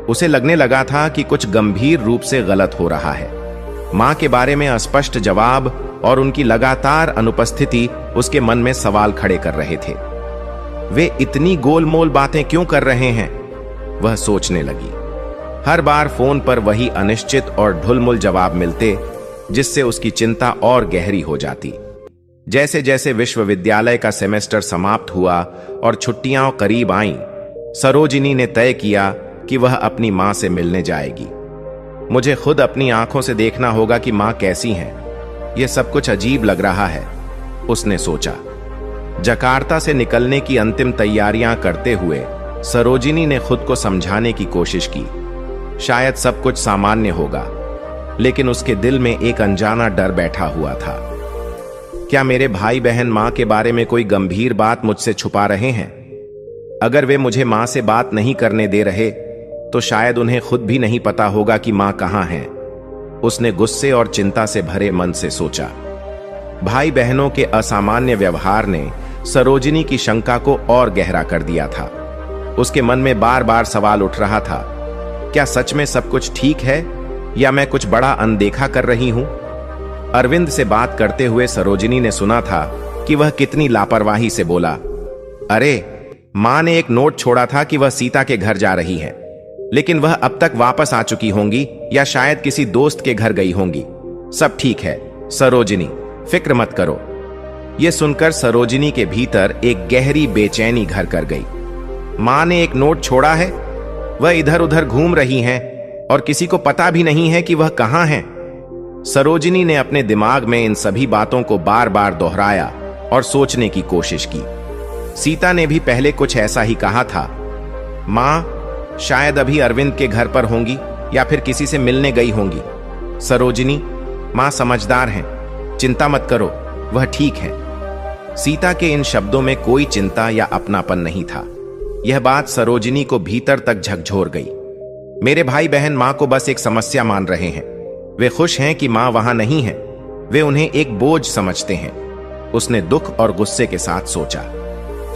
उसे लगने लगा था कि कुछ गंभीर रूप से गलत हो रहा है। मां के बारे में अस्पष्ट जवाब और उनकी लगातार अनुपस्थिति उसके मन में सवाल खड़े कर रहे थे। वे इतनी गोलमोल बातें क्यों कर रहे हैं, वह सोचने लगी। हर बार फोन पर वही अनिश्चित और ढुलमुल जवाब मिलते, जिससे उसकी चिंता और गहरी हो जाती। जैसे जैसे विश्वविद्यालय का सेमेस्टर समाप्त हुआ और छुट्टियां करीब आईं, सरोजिनी ने तय किया कि वह अपनी मां से मिलने जाएगी। मुझे खुद अपनी आंखों से देखना होगा कि मां कैसी हैं। यह सब कुछ अजीब लग रहा है, उसने सोचा। जकार्ता से निकलने की अंतिम तैयारियां करते हुए सरोजिनी ने खुद को समझाने की कोशिश की। शायद सब कुछ सामान्य होगा, लेकिन उसके दिल में एक अनजाना डर बैठा हुआ था। क्या मेरे भाई बहन मां के बारे में कोई गंभीर बात मुझसे छुपा रहे हैं? अगर वे मुझे मां से बात नहीं करने दे रहे, तो शायद उन्हें खुद भी नहीं पता होगा कि मां कहां है, उसने गुस्से और चिंता से भरे मन से सोचा। भाई बहनों के असामान्य व्यवहार ने सरोजिनी की शंका को और गहरा कर दिया था। उसके मन में बार बार सवाल उठ रहा था, क्या सच में सब कुछ ठीक है या मैं कुछ बड़ा अनदेखा कर रही हूं? अरविंद से बात करते हुए सरोजिनी ने सुना था कि वह कितनी लापरवाही से बोला, अरे मां ने एक नोट छोड़ा था कि वह सीता के घर जा रही है, लेकिन वह अब तक वापस आ चुकी होंगी या शायद किसी दोस्त के घर गई होंगी। सब ठीक है सरोजिनी, फिक्र मत करो। यह सुनकर सरोजिनी के भीतर एक गहरी बेचैनी घर कर गई। मां ने एक नोट छोड़ा है, वह इधर उधर घूम रही हैं और किसी को पता भी नहीं है कि वह कहां हैं। सरोजिनी ने अपने दिमाग में इन सभी बातों को बार बार दोहराया और सोचने की कोशिश की। सीता ने भी पहले कुछ ऐसा ही कहा था, मां शायद अभी अरविंद के घर पर होंगी या फिर किसी से मिलने गई होंगी। सरोजिनी, मां समझदार हैं, चिंता मत करो, वह ठीक है। सीता के इन शब्दों में कोई चिंता या अपनापन नहीं था। यह बात सरोजिनी को भीतर तक झकझोर गई। मेरे भाई बहन मां को बस एक समस्या मान रहे हैं। वे खुश हैं कि मां वहां नहीं है, वे उन्हें एक बोझ समझते हैं, उसने दुख और गुस्से के साथ सोचा।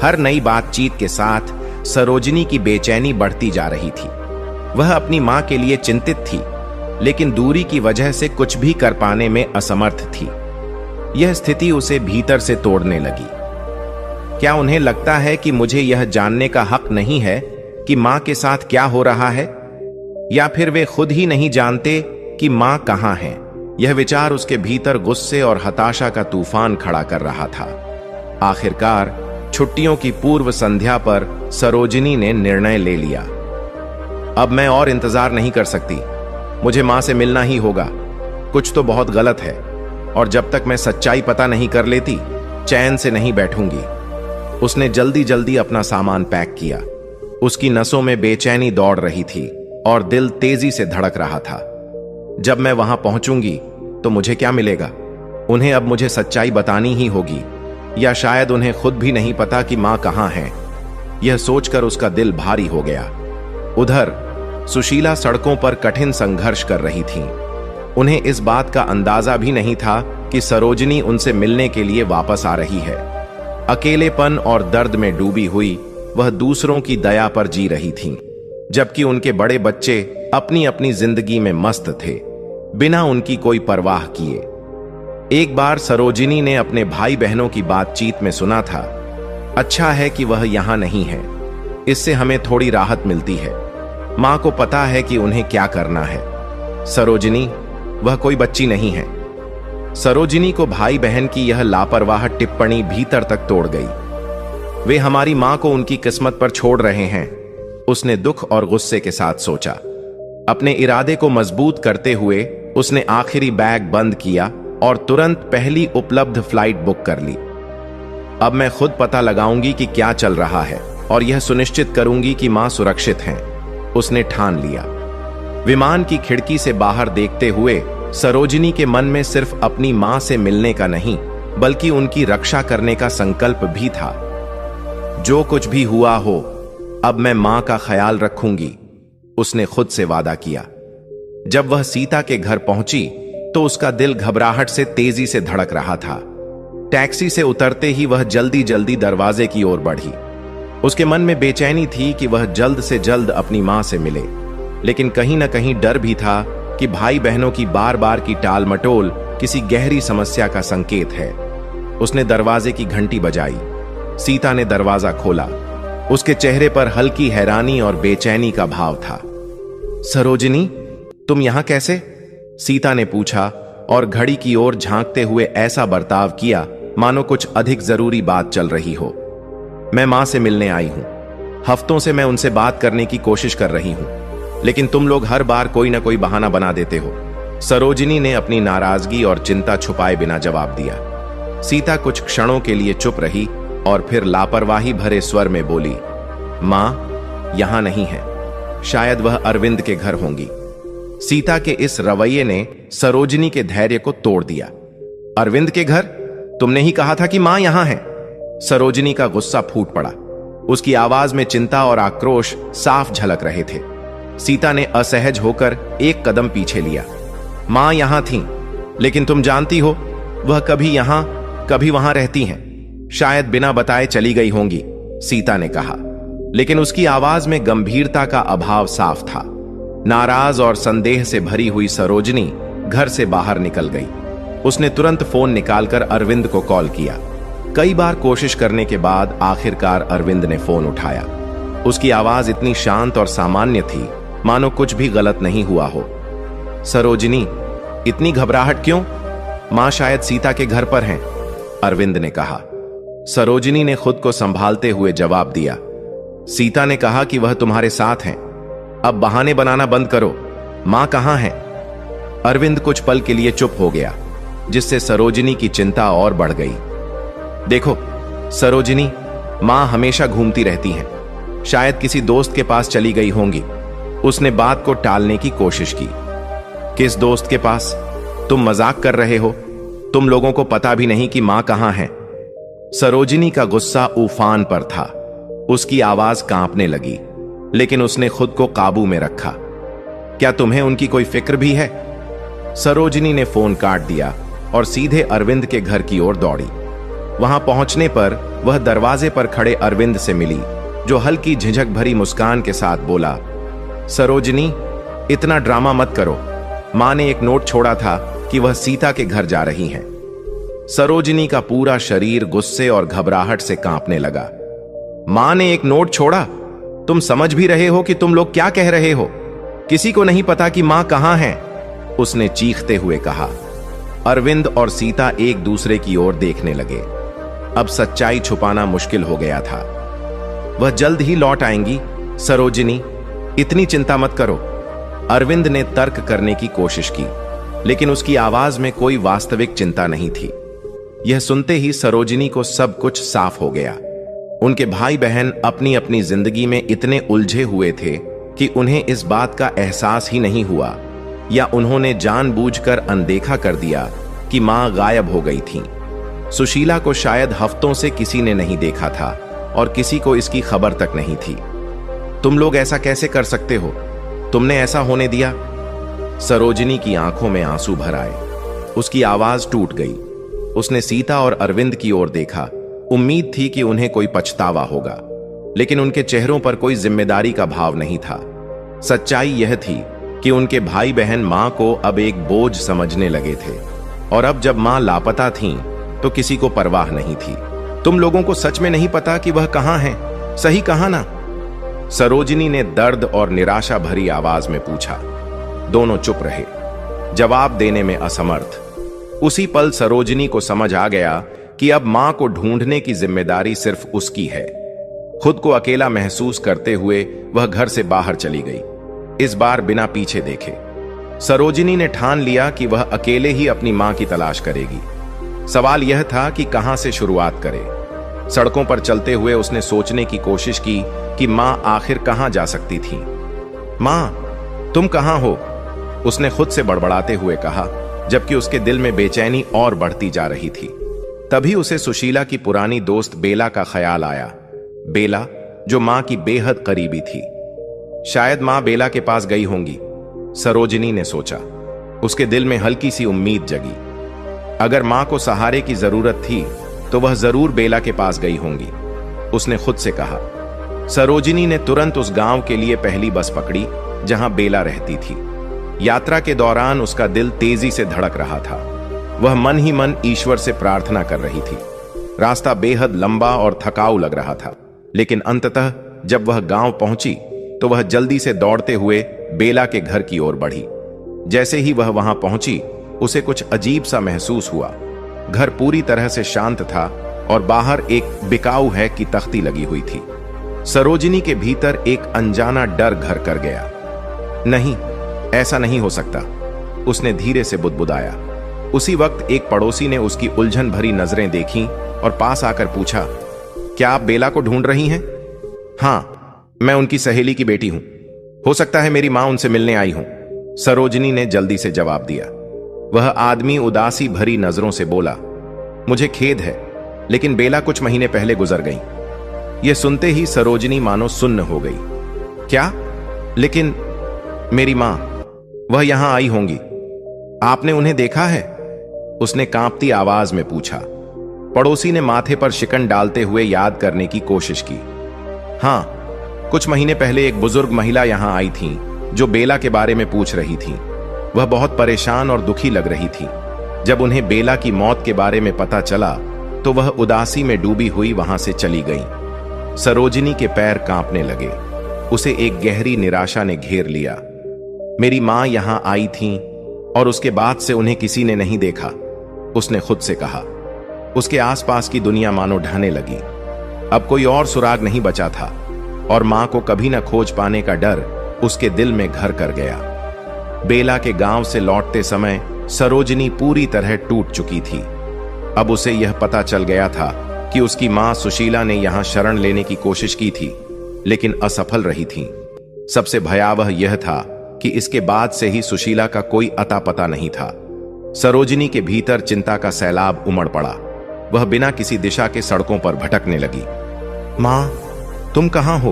हर नई बातचीत के साथ सरोजिनी की बेचैनी बढ़ती जा रही थी। वह अपनी मां के लिए चिंतित थी, लेकिन दूरी की वजह से कुछ भी कर पाने में असमर्थ थी। यह स्थिति उसे भीतर से तोड़ने लगी। क्या उन्हें लगता है कि मुझे यह जानने का हक नहीं है कि मां के साथ क्या हो रहा है, या फिर वे खुद ही नहीं जानते कि मां कहां है? यह विचार उसके भीतर गुस्से और हताशा का तूफान खड़ा कर रहा था। आखिरकार छुट्टियों की पूर्व संध्या पर सरोजिनी ने निर्णय ले लिया, अब मैं और इंतजार नहीं कर सकती, मुझे मां से मिलना ही होगा। कुछ तो बहुत गलत है और जब तक मैं सच्चाई पता नहीं कर लेती, चैन से नहीं बैठूंगी। उसने जल्दी जल्दी अपना सामान पैक किया। उसकी नसों में बेचैनी दौड़ रही थी और दिल तेजी से धड़क रहा था। जब मैं वहां पहुंचूंगी तो मुझे क्या मिलेगा? उन्हें अब मुझे सच्चाई बतानी ही होगी, या शायद उन्हें खुद भी नहीं पता कि मां कहां है। यह सोचकर उसका दिल भारी हो गया। उधर सुशीला सड़कों पर कठिन संघर्ष कर रही थीं। उन्हें इस बात का अंदाजा भी नहीं था कि सरोजिनी उनसे मिलने के लिए वापस आ रही है। अकेलेपन और दर्द में डूबी हुई वह दूसरों की दया पर जी रही थीं, जबकि उनके बड़े बच्चे अपनी अपनी जिंदगी में मस्त थे, बिना उनकी कोई परवाह किए। एक बार सरोजिनी ने अपने भाई बहनों की बातचीत में सुना था, अच्छा है कि वह यहां नहीं है, इससे हमें थोड़ी राहत मिलती है। मां को पता है कि उन्हें क्या करना है। सरोजिनी, वह कोई बच्ची नहीं है। सरोजिनी को भाई बहन की यह लापरवाह टिप्पणी भीतर तक तोड़ गई। वे हमारी मां को उनकी किस्मत पर छोड़ रहे हैं, उसने दुख और गुस्से के साथ सोचा। अपने इरादे को मजबूत करते हुए उसने आखिरी बैग बंद किया और तुरंत पहली उपलब्ध फ्लाइट बुक कर ली। अब मैं खुद पता लगाऊंगी कि क्या चल रहा है और यह सुनिश्चित करूंगी कि मां सुरक्षित हैं, उसने ठान लिया। विमान की खिड़की से बाहर देखते हुए सरोजिनी के मन में सिर्फ अपनी मां से मिलने का नहीं, बल्कि उनकी रक्षा करने का संकल्प भी था। जो कुछ भी हुआ हो, अब मैं मां का ख्याल रखूंगी, उसने खुद से वादा किया। जब वह सीता के घर पहुंची तो उसका दिल घबराहट से तेजी से धड़क रहा था। टैक्सी से उतरते ही वह जल्दी जल्दी दरवाजे की ओर बढ़ी। उसके मन में बेचैनी थी कि वह जल्द से जल्द अपनी मां से मिले, लेकिन कहीं ना कहीं डर भी था कि भाई बहनों की बार बार की टाल मटोल किसी गहरी समस्या का संकेत है। उसने दरवाजे की घंटी बजाई। सीता ने दरवाजा खोला। उसके चेहरे पर हल्की हैरानी और बेचैनी का भाव था। सरोजिनी, तुम यहां कैसे? सीता ने पूछा और घड़ी की ओर झांकते हुए ऐसा बर्ताव किया मानो कुछ अधिक जरूरी बात चल रही हो। मैं मां से मिलने आई हूं। हफ्तों से मैं उनसे बात करने की कोशिश कर रही हूं, लेकिन तुम लोग हर बार कोई ना कोई बहाना बना देते हो। सरोजिनी ने अपनी नाराजगी और चिंता छुपाए बिना जवाब दिया। सीता कुछ क्षणों के लिए चुप रही और फिर लापरवाही भरे स्वर में बोली, मां यहां नहीं है, शायद वह अरविंद के घर होंगी। सीता के इस रवैये ने सरोजिनी के धैर्य को तोड़ दिया। अरविंद के घर? तुमने ही कहा था कि मां यहां है। सरोजिनी का गुस्सा फूट पड़ा। उसकी आवाज में चिंता और आक्रोश साफ झलक रहे थे। सीता ने असहज होकर एक कदम पीछे लिया। मां यहां थीं, लेकिन तुम जानती हो वह कभी यहां कभी वहां रहती हैं। शायद बिना बताए चली गई होंगी, सीता ने कहा, लेकिन उसकी आवाज में गंभीरता का अभाव साफ था। नाराज और संदेह से भरी हुई सरोजिनी घर से बाहर निकल गई। उसने तुरंत फोन निकालकर अरविंद को कॉल किया। कई बार कोशिश करने के बाद आखिरकार अरविंद ने फोन उठाया। उसकी आवाज इतनी शांत और सामान्य थी मानो कुछ भी गलत नहीं हुआ हो। सरोजिनी, इतनी घबराहट क्यों? मां शायद सीता के घर पर हैं, अरविंद ने कहा। सरोजिनी ने खुद को संभालते हुए जवाब दिया, सीता ने कहा कि वह तुम्हारे साथ हैं। अब बहाने बनाना बंद करो। मां कहां है? अरविंद कुछ पल के लिए चुप हो गया, जिससे सरोजिनी की चिंता और बढ़ गई। देखो सरोजिनी, मां हमेशा घूमती रहती हैं, शायद किसी दोस्त के पास चली गई होंगी। उसने बात को टालने की कोशिश की। किस दोस्त के पास? तुम मजाक कर रहे हो? तुम लोगों को पता भी नहीं कि मां कहां है। सरोजिनी का गुस्सा उफान पर था। उसकी आवाज कांपने लगी, लेकिन उसने खुद को काबू में रखा। क्या तुम्हें उनकी कोई फिक्र भी है? सरोजिनी ने फोन काट दिया और सीधे अरविंद के घर की ओर दौड़ी। वहां पहुंचने पर वह दरवाजे पर खड़े अरविंद से मिली, जो हल्की झिझक भरी मुस्कान के साथ बोला, सरोजिनी, इतना ड्रामा मत करो। मां ने एक नोट छोड़ा था कि वह सीता के घर जा रही हैं। सरोजिनी का पूरा शरीर गुस्से और घबराहट से कांपने लगा। मां ने एक नोट छोड़ा? तुम समझ भी रहे हो कि तुम लोग क्या कह रहे हो? किसी को नहीं पता कि मां कहां है, उसने चीखते हुए कहा। अरविंद और सीता एक दूसरे की ओर देखने लगे। अब सच्चाई छुपाना मुश्किल हो गया था। वह जल्द ही लौट आएंगी, सरोजिनी, इतनी चिंता मत करो। अरविंद ने तर्क करने की कोशिश की, लेकिन उसकी आवाज में कोई वास्तविक चिंता नहीं थी। यह सुनते ही सरोजिनी को सब कुछ साफ हो गया। उनके भाई बहन अपनी अपनी जिंदगी में इतने उलझे हुए थे कि उन्हें इस बात का एहसास ही नहीं हुआ, या उन्होंने जानबूझकर अनदेखा कर दिया कि मां गायब हो गई थी। सुशीला को शायद हफ्तों से किसी ने नहीं देखा था और किसी को इसकी खबर तक नहीं थी। तुम लोग ऐसा कैसे कर सकते हो? तुमने ऐसा होने दिया? सरोजिनी की आंखों में आंसू भर आए। उसकी आवाज टूट गई। उसने सीता और अरविंद की ओर देखा। उम्मीद थी कि उन्हें कोई पछतावा होगा, लेकिन उनके चेहरों पर कोई जिम्मेदारी का भाव नहीं था। सच्चाई यह थी कि उनके भाई बहन मां को अब एक बोझ समझने लगे थे, और अब जब मां लापता थीं, तो किसी को परवाह नहीं थी। तुम लोगों को सच में नहीं पता कि वह कहां है, सही कहा ना? सरोजिनी ने दर्द और निराशा भरी आवाज में पूछा। दोनों चुप रहे, जवाब देने में असमर्थ। उसी पल सरोजिनी को समझ आ गया कि अब मां को ढूंढने की जिम्मेदारी सिर्फ उसकी है। खुद को अकेला महसूस करते हुए वह घर से बाहर चली गई, इस बार बिना पीछे देखे। सरोजिनी ने ठान लिया कि वह अकेले ही अपनी मां की तलाश करेगी। सवाल यह था कि कहां से शुरुआत करे। सड़कों पर चलते हुए उसने सोचने की कोशिश की कि मां आखिर कहां जा सकती थी। मां, तुम कहां हो? उसने खुद से बड़बड़ाते हुए कहा, जबकि उसके दिल में बेचैनी और बढ़ती जा रही थी। तभी उसे सुशीला की पुरानी दोस्त बेला का ख्याल आया। बेला, जो मां की बेहद करीबी थी। शायद मां बेला के पास गई होंगी, सरोजिनी ने सोचा। उसके दिल में हल्की सी उम्मीद जगी। अगर मां को सहारे की जरूरत थी तो वह जरूर बेला के पास गई होंगी, उसने खुद से कहा। सरोजिनी ने तुरंत उस गांव के लिए पहली बस पकड़ी जहां बेला रहती थी। यात्रा के दौरान उसका दिल तेजी से धड़क रहा था। वह मन ही मन ईश्वर से प्रार्थना कर रही थी। रास्ता बेहद लंबा और थकाऊ लग रहा था, लेकिन अंततः जब वह गांव पहुंची तो वह जल्दी से दौड़ते हुए बेला के घर की ओर बढ़ी। जैसे ही वह वहां पहुंची, उसे कुछ अजीब सा महसूस हुआ। घर पूरी तरह से शांत था और बाहर एक बिकाऊ है की तख्ती लगी हुई थी। सरोजिनी के भीतर एक अनजाना डर घर कर गया। नहीं, ऐसा नहीं हो सकता, उसने धीरे से बुदबुदाया। उसी वक्त एक पड़ोसी ने उसकी उलझन भरी नजरें देखीं और पास आकर पूछा, क्या आप बेला को ढूंढ रही हैं? हां, मैं उनकी सहेली की बेटी हूं। हो सकता है मेरी मां उनसे मिलने आई हो, सरोजिनी ने जल्दी से जवाब दिया। वह आदमी उदासी भरी नजरों से बोला, मुझे खेद है, लेकिन बेला कुछ महीने पहले गुजर गई। यह सुनते ही सरोजिनी मानो सुन्न हो गई। क्या? लेकिन मेरी मां, वह यहां आई होंगी, आपने उन्हें देखा है? उसने कांपती आवाज में पूछा। पड़ोसी ने माथे पर शिकन डालते हुए याद करने की कोशिश की। हां, कुछ महीने पहले एक बुजुर्ग महिला यहां आई थी जो बेला के बारे में पूछ रही थी। वह बहुत परेशान और दुखी लग रही थी। जब उन्हें बेला की मौत के बारे में पता चला तो वह उदासी में डूबी हुई वहां से चली गई। सरोजिनी के पैर कांपने लगे। उसे एक गहरी निराशा ने घेर लिया। मेरी मां यहां आई थी और उसके बाद से उन्हें किसी ने नहीं देखा, उसने खुद से कहा। उसके आसपास की दुनिया मानो ढहने लगी। अब कोई और सुराग नहीं बचा था और मां को कभी न खोज पाने का डर उसके दिल में घर कर गया। बेला के गांव से लौटते समय सरोजिनी पूरी तरह टूट चुकी थी। अब उसे यह पता चल गया था कि उसकी मां सुशीला ने यहां शरण लेने की कोशिश की थी, लेकिन असफल रही थी। सबसे भयावह यह था कि इसके बाद से ही सुशीला का कोई अता पता नहीं था। सरोजिनी के भीतर चिंता का सैलाब उमड़ पड़ा। वह बिना किसी दिशा के सड़कों पर भटकने लगी। मां, तुम कहां हो?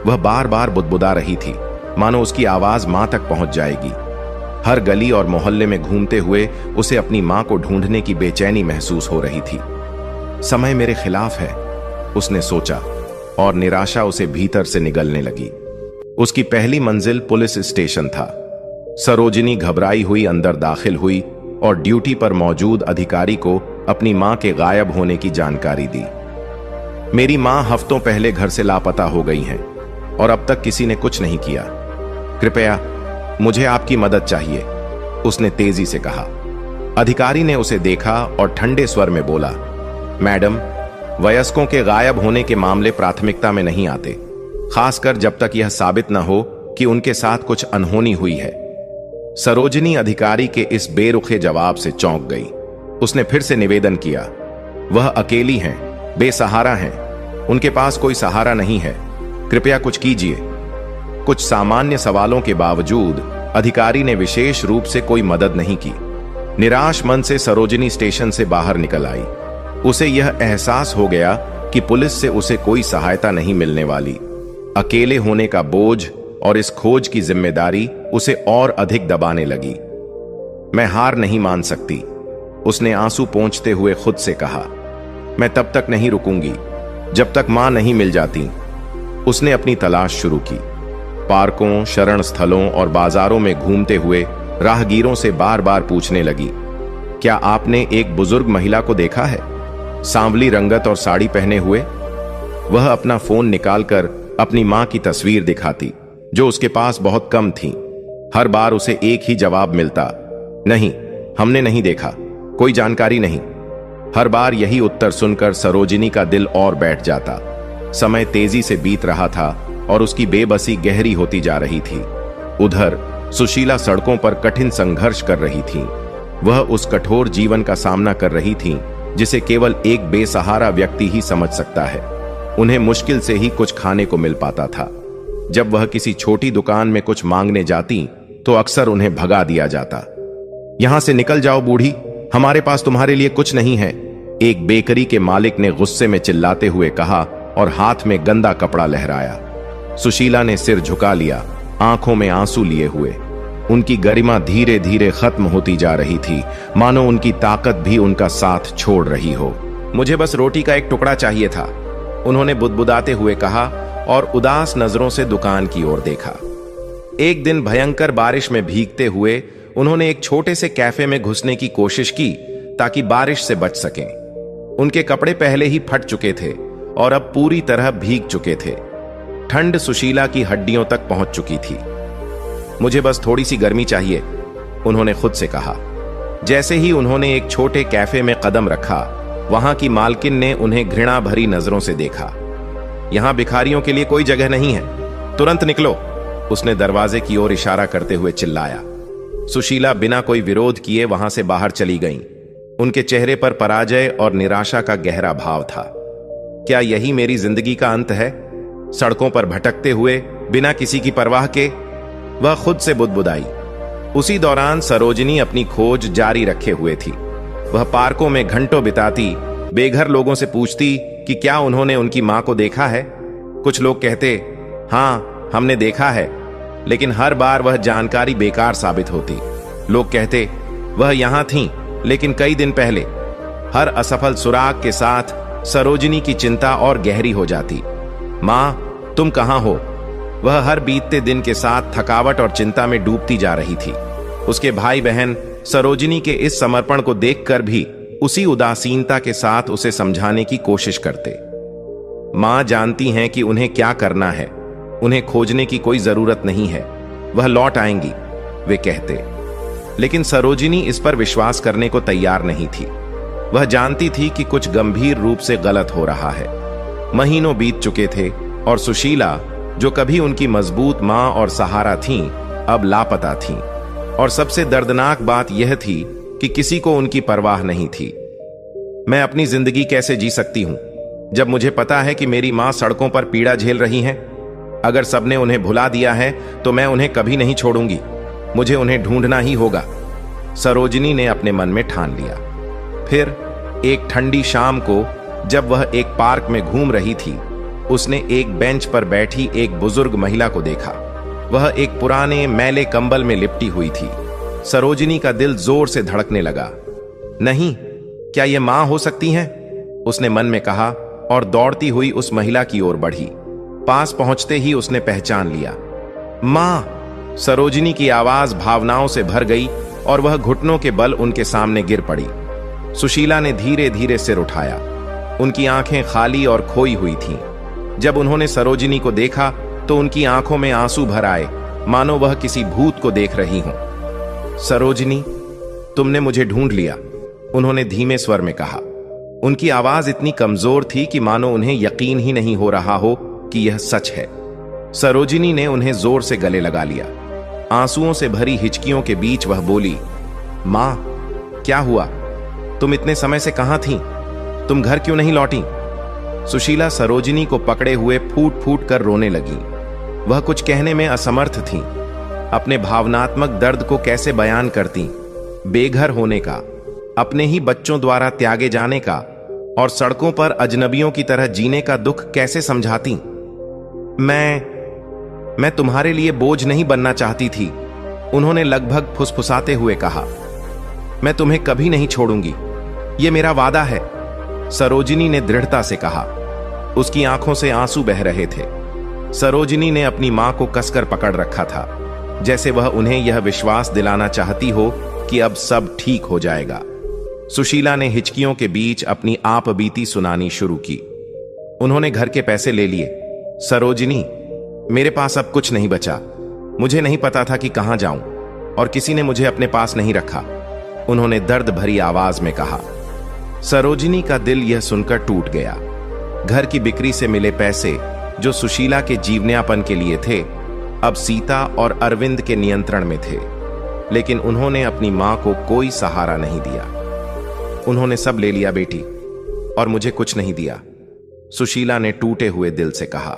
वह बार बार बुदबुदा रही थी, मानो उसकी आवाज मां तक पहुंच जाएगी। हर गली और मोहल्ले में घूमते हुए उसे अपनी मां को ढूंढने की बेचैनी महसूस हो रही थी। समय मेरे खिलाफ है, उसने सोचा, और निराशा उसे भीतर से निगलने लगी। उसकी पहली मंजिल पुलिस स्टेशन था। सरोजिनी घबराई हुई अंदर दाखिल हुई और ड्यूटी पर मौजूद अधिकारी को अपनी मां के गायब होने की जानकारी दी। मेरी मां हफ्तों पहले घर से लापता हो गई हैं और अब तक किसी ने कुछ नहीं किया। कृपया, मुझे आपकी मदद चाहिए, उसने तेजी से कहा। अधिकारी ने उसे देखा और ठंडे स्वर में बोला, मैडम, वयस्कों के गायब होने के मामले प्राथमिकता में नहीं आते, खासकर जब तक यह साबित न हो कि उनके साथ कुछ अनहोनी हुई है। सरोजिनी अधिकारी के इस बेरुखे जवाब से चौंक गई। उसने फिर से निवेदन किया, वह अकेली हैं, बेसहारा हैं, उनके पास कोई सहारा नहीं है, कृपया कुछ कीजिए। कुछ सामान्य सवालों के बावजूद अधिकारी ने विशेष रूप से कोई मदद नहीं की। निराश मन से सरोजिनी स्टेशन से बाहर निकल आई। उसे यह एहसास हो गया कि पुलिस से उसे कोई सहायता नहीं मिलने वाली। अकेले होने का बोझ और इस खोज की जिम्मेदारी उसे और अधिक दबाने लगी। मैं हार नहीं मान सकती, उसने आंसू पोंछते हुए खुद से कहा। मैं तब तक नहीं रुकूंगी जब तक मां नहीं मिल जाती। उसने अपनी तलाश शुरू की। पार्कों, शरण स्थलों और बाजारों में घूमते हुए राहगीरों से बार बार पूछने लगी, क्या आपने एक बुजुर्ग महिला को देखा है, सांवली रंगत और साड़ी पहने हुए? वह अपना फोन निकालकर अपनी मां की तस्वीर दिखाती, जो उसके पास बहुत कम थी। हर बार उसे एक ही जवाब मिलता, नहीं, हमने नहीं देखा, कोई जानकारी नहीं। हर बार यही उत्तर सुनकर सरोजिनी का दिल और बैठ जाता। समय तेजी से बीत रहा था और उसकी बेबसी गहरी होती जा रही थी। उधर सुशीला सड़कों पर कठिन संघर्ष कर रही थी। वह उस कठोर जीवन का सामना कर रही थी जिसे केवल एक बेसहारा व्यक्ति ही समझ सकता है। उन्हें मुश्किल से ही कुछ खाने को मिल पाता था। जब वह किसी छोटी दुकान में कुछ मांगने जाती तो अक्सर उन्हें भगा दिया जाता। यहां से निकल जाओ बूढ़ी, हमारे पास तुम्हारे लिए कुछ नहीं है, एक बेकरी के मालिक ने गुस्से में चिल्लाते हुए कहा और हाथ में गंदा कपड़ा लहराया। सुशीला ने सिर झुका लिया, आंखों में आंसू लिए हुए। उनकी गरिमा धीरे धीरे खत्म होती जा रही थी, मानो उनकी ताकत भी उनका साथ छोड़ रही हो। मुझे बस रोटी का एक टुकड़ा चाहिए था, उन्होंने बुदबुदाते हुए कहा और उदास नजरों से दुकान की ओर देखा। एक दिन भयंकर बारिश में भीगते हुए उन्होंने एक छोटे से कैफे में घुसने की कोशिश की ताकि बारिश से बच सकें। उनके कपड़े पहले ही फट चुके थे और अब पूरी तरह भीग चुके थे। ठंड सुशीला की हड्डियों तक पहुंच चुकी थी। मुझे बस थोड़ी सी गर्मी चाहिए, उन्होंने खुद से कहा। जैसे ही उन्होंने एक छोटे कैफे में कदम रखा, वहां की मालकिन ने उन्हें घृणा भरी नजरों से देखा। यहां भिखारियों के लिए कोई जगह नहीं है, तुरंत निकलो, उसने दरवाजे की ओर इशारा करते हुए चिल्लाया। सुशीला बिना कोई विरोध किए वहां से बाहर चली गईं। उनके चेहरे पर पराजय और निराशा का गहरा भाव था। क्या यही मेरी जिंदगी का अंत है? सड़कों पर भटकते हुए बिना किसी की परवाह के, वह खुद से बुदबुदाई। उसी दौरान सरोजिनी अपनी खोज जारी रखे हुए थी। वह पार्कों में घंटों बिताती, बेघर लोगों से पूछती कि क्या उन्होंने उनकी मां को देखा है। कुछ लोग कहते, हां हमने देखा है, लेकिन हर बार वह जानकारी बेकार साबित होती। लोग कहते, वह यहां थीं, लेकिन कई दिन पहले। हर असफल सुराग के साथ सरोजिनी की चिंता और गहरी हो जाती। मां, तुम कहां हो? वह हर बीतते दिन के साथ थकावट और चिंता में डूबती जा रही थी। उसके भाई बहन सरोजिनी के इस समर्पण को देखकर भी उसी उदासीनता के साथ उसे समझाने की कोशिश करते। मां जानती हैं कि उन्हें क्या करना है, उन्हें खोजने की कोई जरूरत नहीं है, वह लौट आएंगी, वे कहते। लेकिन सरोजिनी इस पर विश्वास करने को तैयार नहीं थी। वह जानती थी कि कुछ गंभीर रूप से गलत हो रहा है। महीनों बीत चुके थे और सुशीला, जो कभी उनकी मजबूत मां और सहारा थीं, अब लापता थीं। और सबसे दर्दनाक बात यह थी कि किसी को उनकी परवाह नहीं थी। मैं अपनी जिंदगी कैसे जी सकती हूं जब मुझे पता है कि मेरी मां सड़कों पर पीड़ा झेल रही हैं? अगर सबने उन्हें भुला दिया है तो मैं उन्हें कभी नहीं छोड़ूंगी। मुझे उन्हें ढूंढना ही होगा, सरोजिनी ने अपने मन में ठान लिया। फिर एक ठंडी शाम को जब वह एक पार्क में घूम रही थी, उसने एक बेंच पर बैठी एक बुजुर्ग महिला को देखा। वह एक पुराने मैले कंबल में लिपटी हुई थी। सरोजिनी का दिल जोर से धड़कने लगा। नहीं, क्या ये मां हो सकती हैं? उसने मन में कहा और दौड़ती हुई उस महिला की ओर बढ़ी। पास पहुंचते ही उसने पहचान लिया। मां! सरोजिनी की आवाज भावनाओं से भर गई और वह घुटनों के बल उनके सामने गिर पड़ी। सुशीला ने धीरे धीरे सिर उठाया। उनकी आंखें खाली और खोई हुई थीं। जब उन्होंने सरोजिनी को देखा तो उनकी आंखों में आंसू भर आए, मानो वह किसी भूत को देख रही हों। सरोजिनी, तुमने मुझे ढूंढ लिया, उन्होंने धीमे स्वर में कहा। उनकी आवाज इतनी कमजोर थी कि मानो उन्हें यकीन ही नहीं हो रहा हो कि यह सच है। सरोजिनी ने उन्हें जोर से गले लगा लिया। आंसुओं से भरी हिचकियों के बीच वह बोली, मां, क्या हुआ? तुम इतने समय से कहां थीं? तुम घर क्यों नहीं लौटी? सुशीला सरोजिनी को पकड़े हुए फूट फूट कर रोने लगी। वह कुछ कहने में असमर्थ थीं। अपने भावनात्मक दर्द को कैसे बयान करती? बेघर होने का, अपने ही बच्चों द्वारा त्यागे जाने का और सड़कों पर अजनबियों की तरह जीने का दुख कैसे समझाती? मैं तुम्हारे लिए बोझ नहीं बनना चाहती थी, उन्होंने लगभग फुसफुसाते हुए कहा। मैं तुम्हें कभी नहीं छोड़ूंगी, ये मेरा वादा है, सरोजिनी ने दृढ़ता से कहा। उसकी आंखों से आंसू बह रहे थे। सरोजिनी ने अपनी मां को कसकर पकड़ रखा था, जैसे वह उन्हें यह विश्वास दिलाना चाहती हो कि अब सब ठीक हो जाएगा। सुशीला ने हिचकियों के बीच अपनी आप बीती सुनानी शुरू की। उन्होंने घर के पैसे ले लिए। सरोजिनी, मेरे पास अब कुछ नहीं बचा। मुझे नहीं पता था कि कहां जाऊं और किसी ने मुझे अपने पास नहीं रखा, उन्होंने दर्द भरी आवाज में कहा। सरोजिनी का दिल यह सुनकर टूट गया। घर की बिक्री से मिले पैसे जो सुशीला के जीवनयापन के लिए थे, अब सीता और अरविंद के नियंत्रण में थे। लेकिन उन्होंने अपनी मां को कोई सहारा नहीं दिया। उन्होंने सब ले लिया बेटी, और मुझे कुछ नहीं दिया, सुशीला ने टूटे हुए दिल से कहा।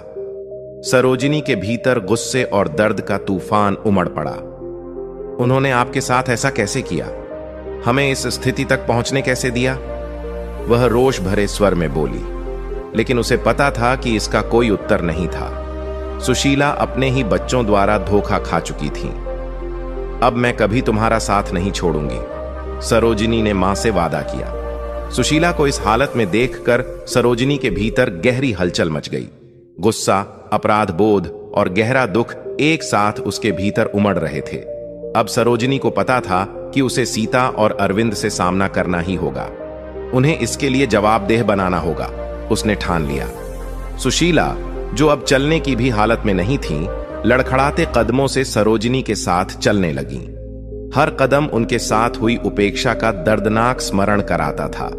सरोजिनी के भीतर गुस्से और दर्द का तूफान उमड़ पड़ा। उन्होंने आपके साथ ऐसा कैसे किया? हमें इस स्थिति तक पहुंचने कैसे दिया? वह रोष भरे स्वर में बोली, लेकिन उसे पता था कि इसका कोई उत्तर नहीं था। सुशीला अपने ही बच्चों द्वारा धोखा खा चुकी थी। अब मैं कभी तुम्हारा साथ नहीं छोड़ूंगी, सरोजिनी ने मां से वादा किया। सुशीला को इस हालत में देखकर सरोजिनी के भीतर गहरी हलचल मच गई। गुस्सा, अपराध बोध और गहरा दुख एक साथ उसके भीतर उमड़ रहे थे। अब सरोजिनी को पता था कि उसे सीता और अरविंद से सामना करना ही होगा। उन्हें इसके लिए जवाबदेह बनाना होगा, उसने ठान लिया। सुशीला, जो अब चलने की भी हालत में नहीं थी, लड़खड़ाते कदमों से सरोजिनी के साथ चलने लगीं। हर कदम उनके साथ हुई उपेक्षा का दर्दनाक स्मरण कराता था।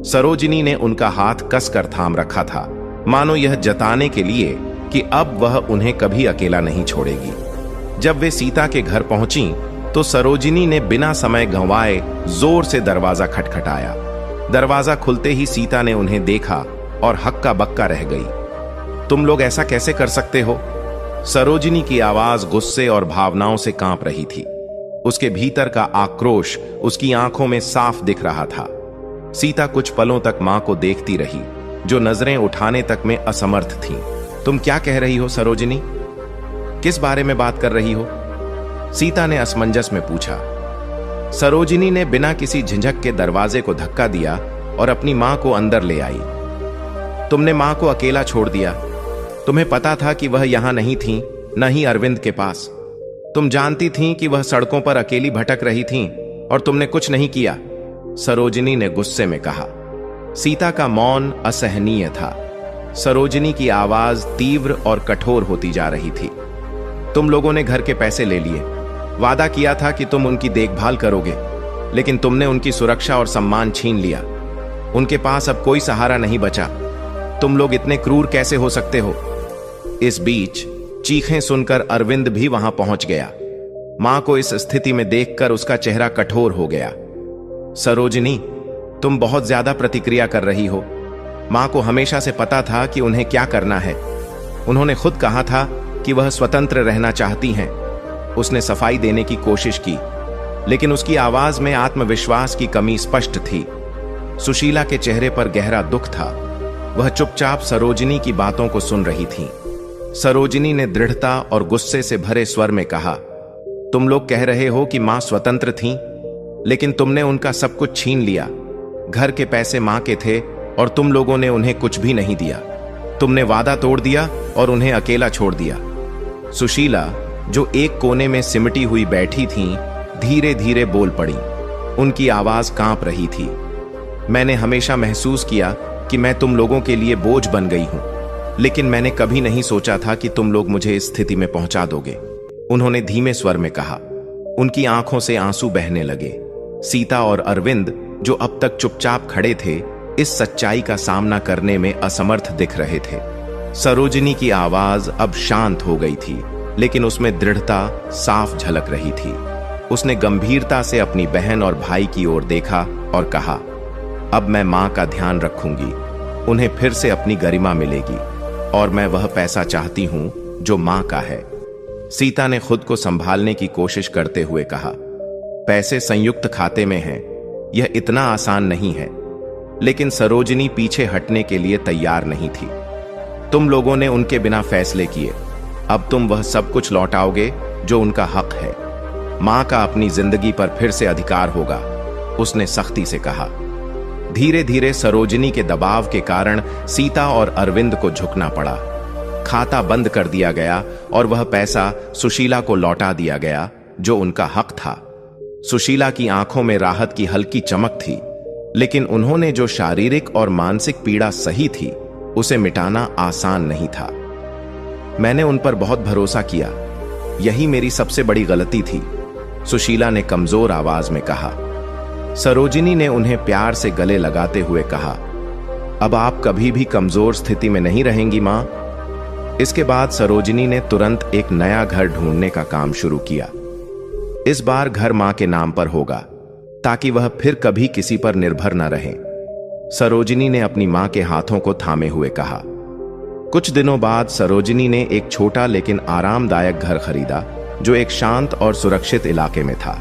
सरोजिनी ने उनका हाथ कसकर थाम रखा था, मानो यह जताने के लिए कि अब वह उन्हें कभी अकेला नहीं छोड़ेगी। जब वे सीता के घर पहुंची तो सरोजिनी ने बिना समय गंवाए जोर से दरवाजा खटखटाया। दरवाजा खुलते ही सीता ने उन्हें देखा और हक्का बक्का रह गई। तुम लोग ऐसा कैसे कर सकते हो? सरोजिनी की आवाज गुस्से और भावनाओं से कांप रही थी। उसके भीतर का आक्रोश उसकी आंखों में साफ दिख रहा था। सीता कुछ पलों तक मां को देखती रही, जो नजरें उठाने तक में असमर्थ थी। तुम क्या कह रही हो सरोजिनी? किस बारे में बात कर रही हो? सीता ने असमंजस में पूछा। सरोजिनी ने बिना किसी झिझक के दरवाजे को धक्का दिया और अपनी मां को अंदर ले आई। तुमने मां को अकेला छोड़ दिया। तुम्हें पता था कि वह यहां नहीं थी, न ही अरविंद के पास। तुम जानती थीं कि वह सड़कों पर अकेली भटक रही थीं और तुमने कुछ नहीं किया, सरोजिनी ने गुस्से में कहा। सीता का मौन असहनीय था। सरोजिनी की आवाज तीव्र और कठोर होती जा रही थी। तुम लोगों ने घर के पैसे ले लिए, वादा किया था कि तुम उनकी देखभाल करोगे, लेकिन तुमने उनकी सुरक्षा और सम्मान छीन लिया। उनके पास अब कोई सहारा नहीं बचा। तुम लोग इतने क्रूर कैसे हो सकते हो? इस बीच चीखें सुनकर अरविंद भी वहां पहुंच गया। मां को इस स्थिति में देखकर उसका चेहरा कठोर हो गया। सरोजिनी, तुम बहुत ज्यादा प्रतिक्रिया कर रही हो। मां को हमेशा से पता था कि उन्हें क्या करना है। उन्होंने खुद कहा था कि वह स्वतंत्र रहना चाहती हैं। उसने सफाई देने की कोशिश की, लेकिन उसकी आवाज में आत्मविश्वास की कमी स्पष्ट थी। सुशीला के चेहरे पर गहरा दुख था। वह चुपचाप सरोजिनी की बातों को सुन रही थी। सरोजिनी ने दृढ़ता और गुस्से से भरे स्वर में कहा, तुम लोग कह रहे हो कि मां स्वतंत्र थीं, लेकिन तुमने उनका सब कुछ छीन लिया। घर के पैसे मां के थे और तुम लोगों ने उन्हें कुछ भी नहीं दिया। तुमने वादा तोड़ दिया और उन्हें अकेला छोड़ दिया। सुशीला, जो एक कोने में सिमटी हुई बैठी थीं, धीरे धीरे बोल पड़ी। उनकी आवाज कांप रही थी। मैंने हमेशा महसूस किया कि मैं तुम लोगों के लिए बोझ बन गई हूं, लेकिन मैंने कभी नहीं सोचा था कि तुम लोग मुझे इस स्थिति में पहुंचा दोगे, उन्होंने धीमे स्वर में कहा। उनकी आंखों से आंसू बहने लगे। सीता और अरविंद, जो अब तक चुपचाप खड़े थे, इस सच्चाई का सामना करने में असमर्थ दिख रहे थे। सरोजिनी की आवाज अब शांत हो गई थी, लेकिन उसमें दृढ़ता साफ झलक रही थी। उसने गंभीरता से अपनी बहन और भाई की ओर देखा और कहा, अब मैं मां का ध्यान रखूंगी। उन्हें फिर से अपनी गरिमा मिलेगी और मैं वह पैसा चाहती हूं जो मां का है। सीता ने खुद को संभालने की कोशिश करते हुए कहा, पैसे संयुक्त खाते में हैं, यह इतना आसान नहीं है। लेकिन सरोजिनी पीछे हटने के लिए तैयार नहीं थी। तुम लोगों ने उनके बिना फैसले किए, अब तुम वह सब कुछ लौटाओगे जो उनका हक है। मां का अपनी जिंदगी पर फिर से अधिकार होगा। उसने सख्ती से कहा। धीरे धीरे सरोजिनी के दबाव के कारण सीता और अरविंद को झुकना पड़ा। खाता बंद कर दिया गया और वह पैसा सुशीला को लौटा दिया गया जो उनका हक था। सुशीला की आंखों में राहत की हल्की चमक थी, लेकिन उन्होंने जो शारीरिक और मानसिक पीड़ा सही थी उसे मिटाना आसान नहीं था। मैंने उन पर बहुत भरोसा किया, यही मेरी सबसे बड़ी गलती थी, सुशीला ने कमजोर आवाज में कहा। सरोजिनी ने उन्हें प्यार से गले लगाते हुए कहा, अब आप कभी भी कमजोर स्थिति में नहीं रहेंगी मां। इसके बाद सरोजिनी ने तुरंत एक नया घर ढूंढने का काम शुरू किया। इस बार घर मां के नाम पर होगा ताकि वह फिर कभी किसी पर निर्भर न रहे। सरोजिनी ने अपनी मां के हाथों को थामे हुए कहा। कुछ दिनों बाद सरोजिनी ने एक छोटा लेकिन आरामदायक घर खरीदा जो एक शांत और सुरक्षित इलाके में था।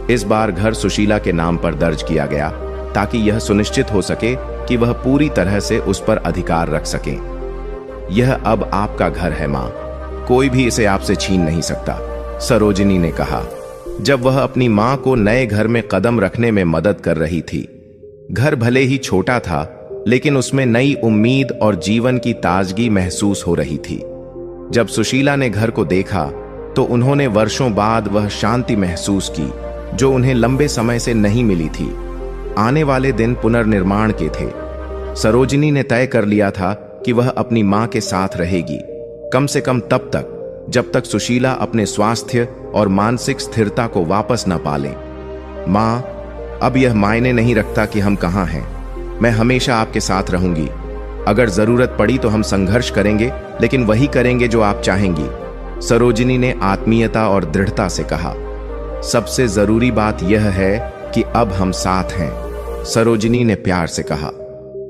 इस बार घर सुशीला के नाम पर दर्ज किया गया ताकि यह सुनिश्चित हो सके कि वह पूरी तरह से उस पर अधिकार रख सके। यह अब आपका घर है मां, कोई भी इसे आपसे छीन नहीं सकता, सरोजिनी ने कहा जब वह अपनी मां को नए घर में कदम रखने में मदद कर रही थी। घर भले ही छोटा था, लेकिन उसमें नई उम्मीद और जीवन की ताजगी महसूस हो रही थी। जब सुशीला ने घर को देखा तो उन्होंने वर्षों बाद वह शांति महसूस की जो उन्हें लंबे समय से नहीं मिली थी। आने वाले दिन पुनर्निर्माण के थे। सरोजिनी ने तय कर लिया था कि वह अपनी मां के साथ रहेगी, कम से कम तब तक जब तक सुशीला अपने स्वास्थ्य और मानसिक स्थिरता को वापस न पाले। मां, अब यह मायने नहीं रखता कि हम कहां हैं, मैं हमेशा आपके साथ रहूंगी। अगर जरूरत पड़ी तो हम संघर्ष करेंगे, लेकिन वही करेंगे जो आप चाहेंगी, सरोजिनी ने आत्मीयता और दृढ़ता से कहा। सबसे जरूरी बात यह है कि अब हम साथ हैं, सरोजिनी ने प्यार से कहा।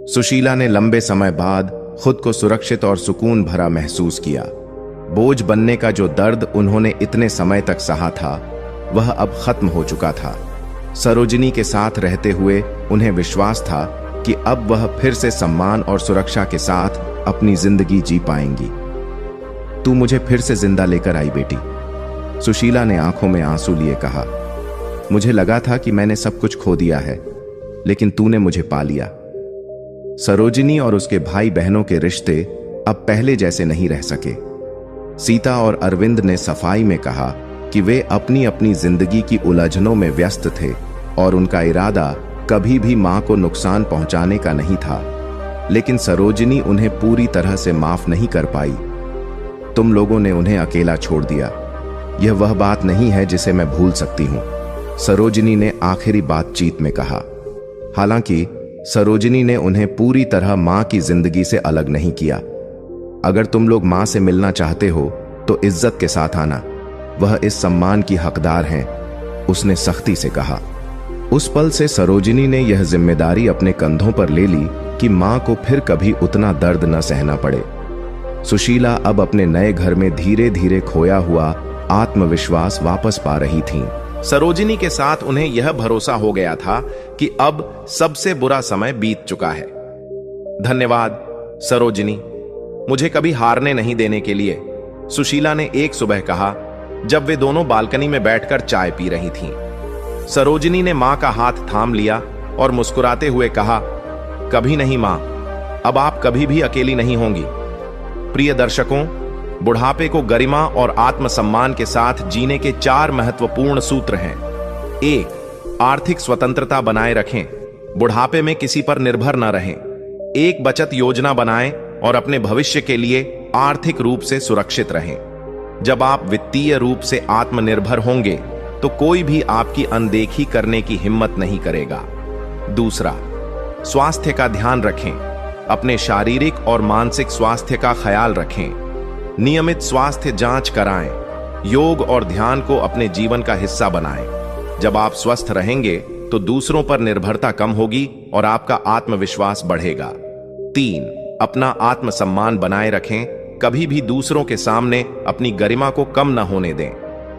सुशीला ने लंबे समय बाद खुद को सुरक्षित और सुकून भरा महसूस किया। बोझ बनने का जो दर्द उन्होंने इतने समय तक सहा था वह अब खत्म हो चुका था। सरोजिनी के साथ रहते हुए उन्हें विश्वास था कि अब वह फिर से सम्मान और सुरक्षा के साथ अपनी जिंदगी जी पाएंगी। तू मुझे फिर से जिंदा लेकर आई बेटी, सुशीला ने आंखों में आंसू लिए कहा। मुझे लगा था कि मैंने सब कुछ खो दिया है, लेकिन तूने मुझे पा लिया। सरोजिनी और उसके भाई बहनों के रिश्ते अब पहले जैसे नहीं रह सके। सीता और अरविंद ने सफाई में कहा कि वे अपनी अपनी जिंदगी की उलझनों में व्यस्त थे और उनका इरादा कभी भी मां को नुकसान पहुंचाने का नहीं था, लेकिन सरोजिनी उन्हें पूरी तरह से माफ नहीं कर पाई। तुम लोगों ने उन्हें अकेला छोड़ दिया, यह वह बात नहीं है जिसे मैं भूल सकती हूं, सरोजिनी ने आखिरी बातचीत में कहा। हालांकि सरोजिनी ने उन्हें पूरी तरह मां की जिंदगी से अलग नहीं किया। अगर तुम लोग मां से मिलना चाहते हो तो इज्जत के साथ आना, वह इस सम्मान की हकदार हैं, उसने सख्ती से कहा। उस पल से सरोजिनी ने यह जिम्मेदारी अपने कंधों पर ले ली कि मां को फिर कभी उतना दर्द न सहना पड़े। सुशीला अब अपने नए घर में धीरे धीरे खोया हुआ आत्मविश्वास वापस पा रही थीं। सरोजिनी के साथ उन्हें यह भरोसा हो गया था कि अब सबसे बुरा समय बीत चुका है। धन्यवाद सरोजिनी, मुझे कभी हारने नहीं देने के लिए, सुशीला ने एक सुबह कहा जब वे दोनों बालकनी में बैठकर चाय पी रही थीं। सरोजिनी ने मां का हाथ थाम लिया और मुस्कुराते हुए कहा, कभी नहीं मां, अब आप कभी भी अकेली नहीं होंगी। प्रिय दर्शकों, बुढ़ापे को गरिमा और आत्मसम्मान के साथ जीने के 4 महत्वपूर्ण सूत्र हैं। 1. आर्थिक स्वतंत्रता बनाए रखें, बुढ़ापे में किसी पर निर्भर न रहें। एक बचत योजना बनाएं और अपने भविष्य के लिए आर्थिक रूप से सुरक्षित रहें। जब आप वित्तीय रूप से आत्मनिर्भर होंगे तो कोई भी आपकी अनदेखी करने की हिम्मत नहीं करेगा। 2. स्वास्थ्य का ध्यान रखें, अपने शारीरिक और मानसिक स्वास्थ्य का ख्याल रखें। नियमित स्वास्थ्य जांच कराएं, योग और ध्यान को अपने जीवन का हिस्सा बनाएं। जब आप स्वस्थ रहेंगे तो दूसरों पर निर्भरता कम होगी और आपका आत्मविश्वास बढ़ेगा। 3. अपना आत्मसम्मान बनाए रखें, कभी भी दूसरों के सामने अपनी गरिमा को कम न होने दें।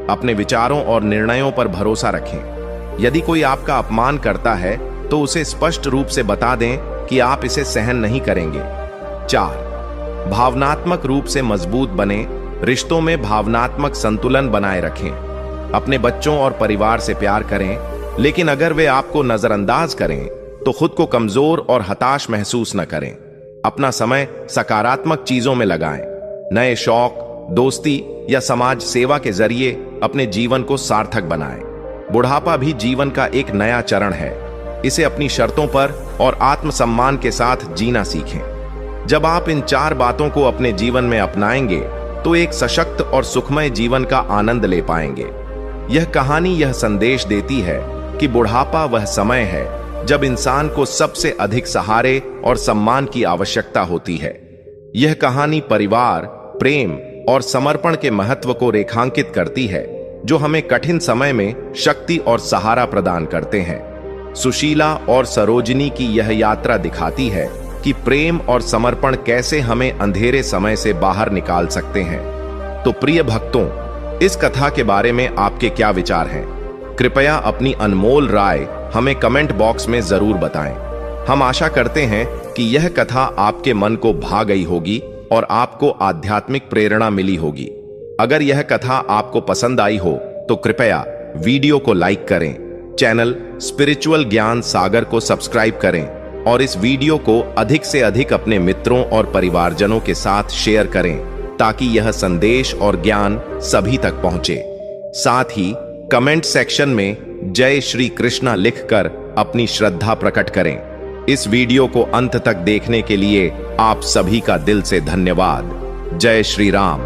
अपने विचारों और निर्णयों पर भरोसा रखें। यदि कोई आपका अपमान करता है तो उसे स्पष्ट रूप से बता दें कि आप इसे सहन नहीं करेंगे। 4. भावनात्मक रूप से मजबूत बने, रिश्तों में भावनात्मक संतुलन बनाए रखें। अपने बच्चों और परिवार से प्यार करें, लेकिन अगर वे आपको नजरअंदाज करें तो खुद को कमजोर और हताश महसूस न करें। अपना समय सकारात्मक चीजों में लगाएं। नए शौक, दोस्ती या समाज सेवा के जरिए अपने जीवन को सार्थक बनाएं। बुढ़ापा भी जीवन का एक नया चरण है। इसे अपनी शर्तों पर और आत्मसम्मान के साथ जीना सीखें। जब आप इन 4 बातों को अपने जीवन में अपनाएंगे तो एक सशक्त और सुखमय जीवन का आनंद ले पाएंगे। यह कहानी यह संदेश देती है कि बुढ़ापा वह समय है जब इंसान को सबसे अधिक सहारे और सम्मान की आवश्यकता होती है। यह कहानी परिवार, प्रेम और समर्पण के महत्व को रेखांकित करती है, जो हमें कठिन समय में शक्ति और सहारा प्रदान करते हैं। सुशीला और सरोजिनी की यह यात्रा दिखाती है कि प्रेम और समर्पण कैसे हमें अंधेरे समय से बाहर निकाल सकते हैं। तो प्रिय भक्तों, इस कथा के बारे में आपके क्या विचार हैं? कृपया अपनी अनमोल राय हमें कमेंट बॉक्स में जरूर बताएं। हम आशा करते हैं कि यह कथा आपके मन को भा गई होगी और आपको आध्यात्मिक प्रेरणा मिली होगी। अगर यह कथा आपको पसंद आई हो तो कृपया वीडियो को लाइक करें, चैनल स्पिरिचुअल ज्ञान सागर को सब्सक्राइब करें और इस वीडियो को अधिक से अधिक अपने मित्रों और परिवारजनों के साथ शेयर करें, ताकि यह संदेश और ज्ञान सभी तक पहुंचे। साथ ही कमेंट सेक्शन में जय श्री कृष्णा लिखकर अपनी श्रद्धा प्रकट करें। इस वीडियो को अंत तक देखने के लिए आप सभी का दिल से धन्यवाद। जय श्री राम।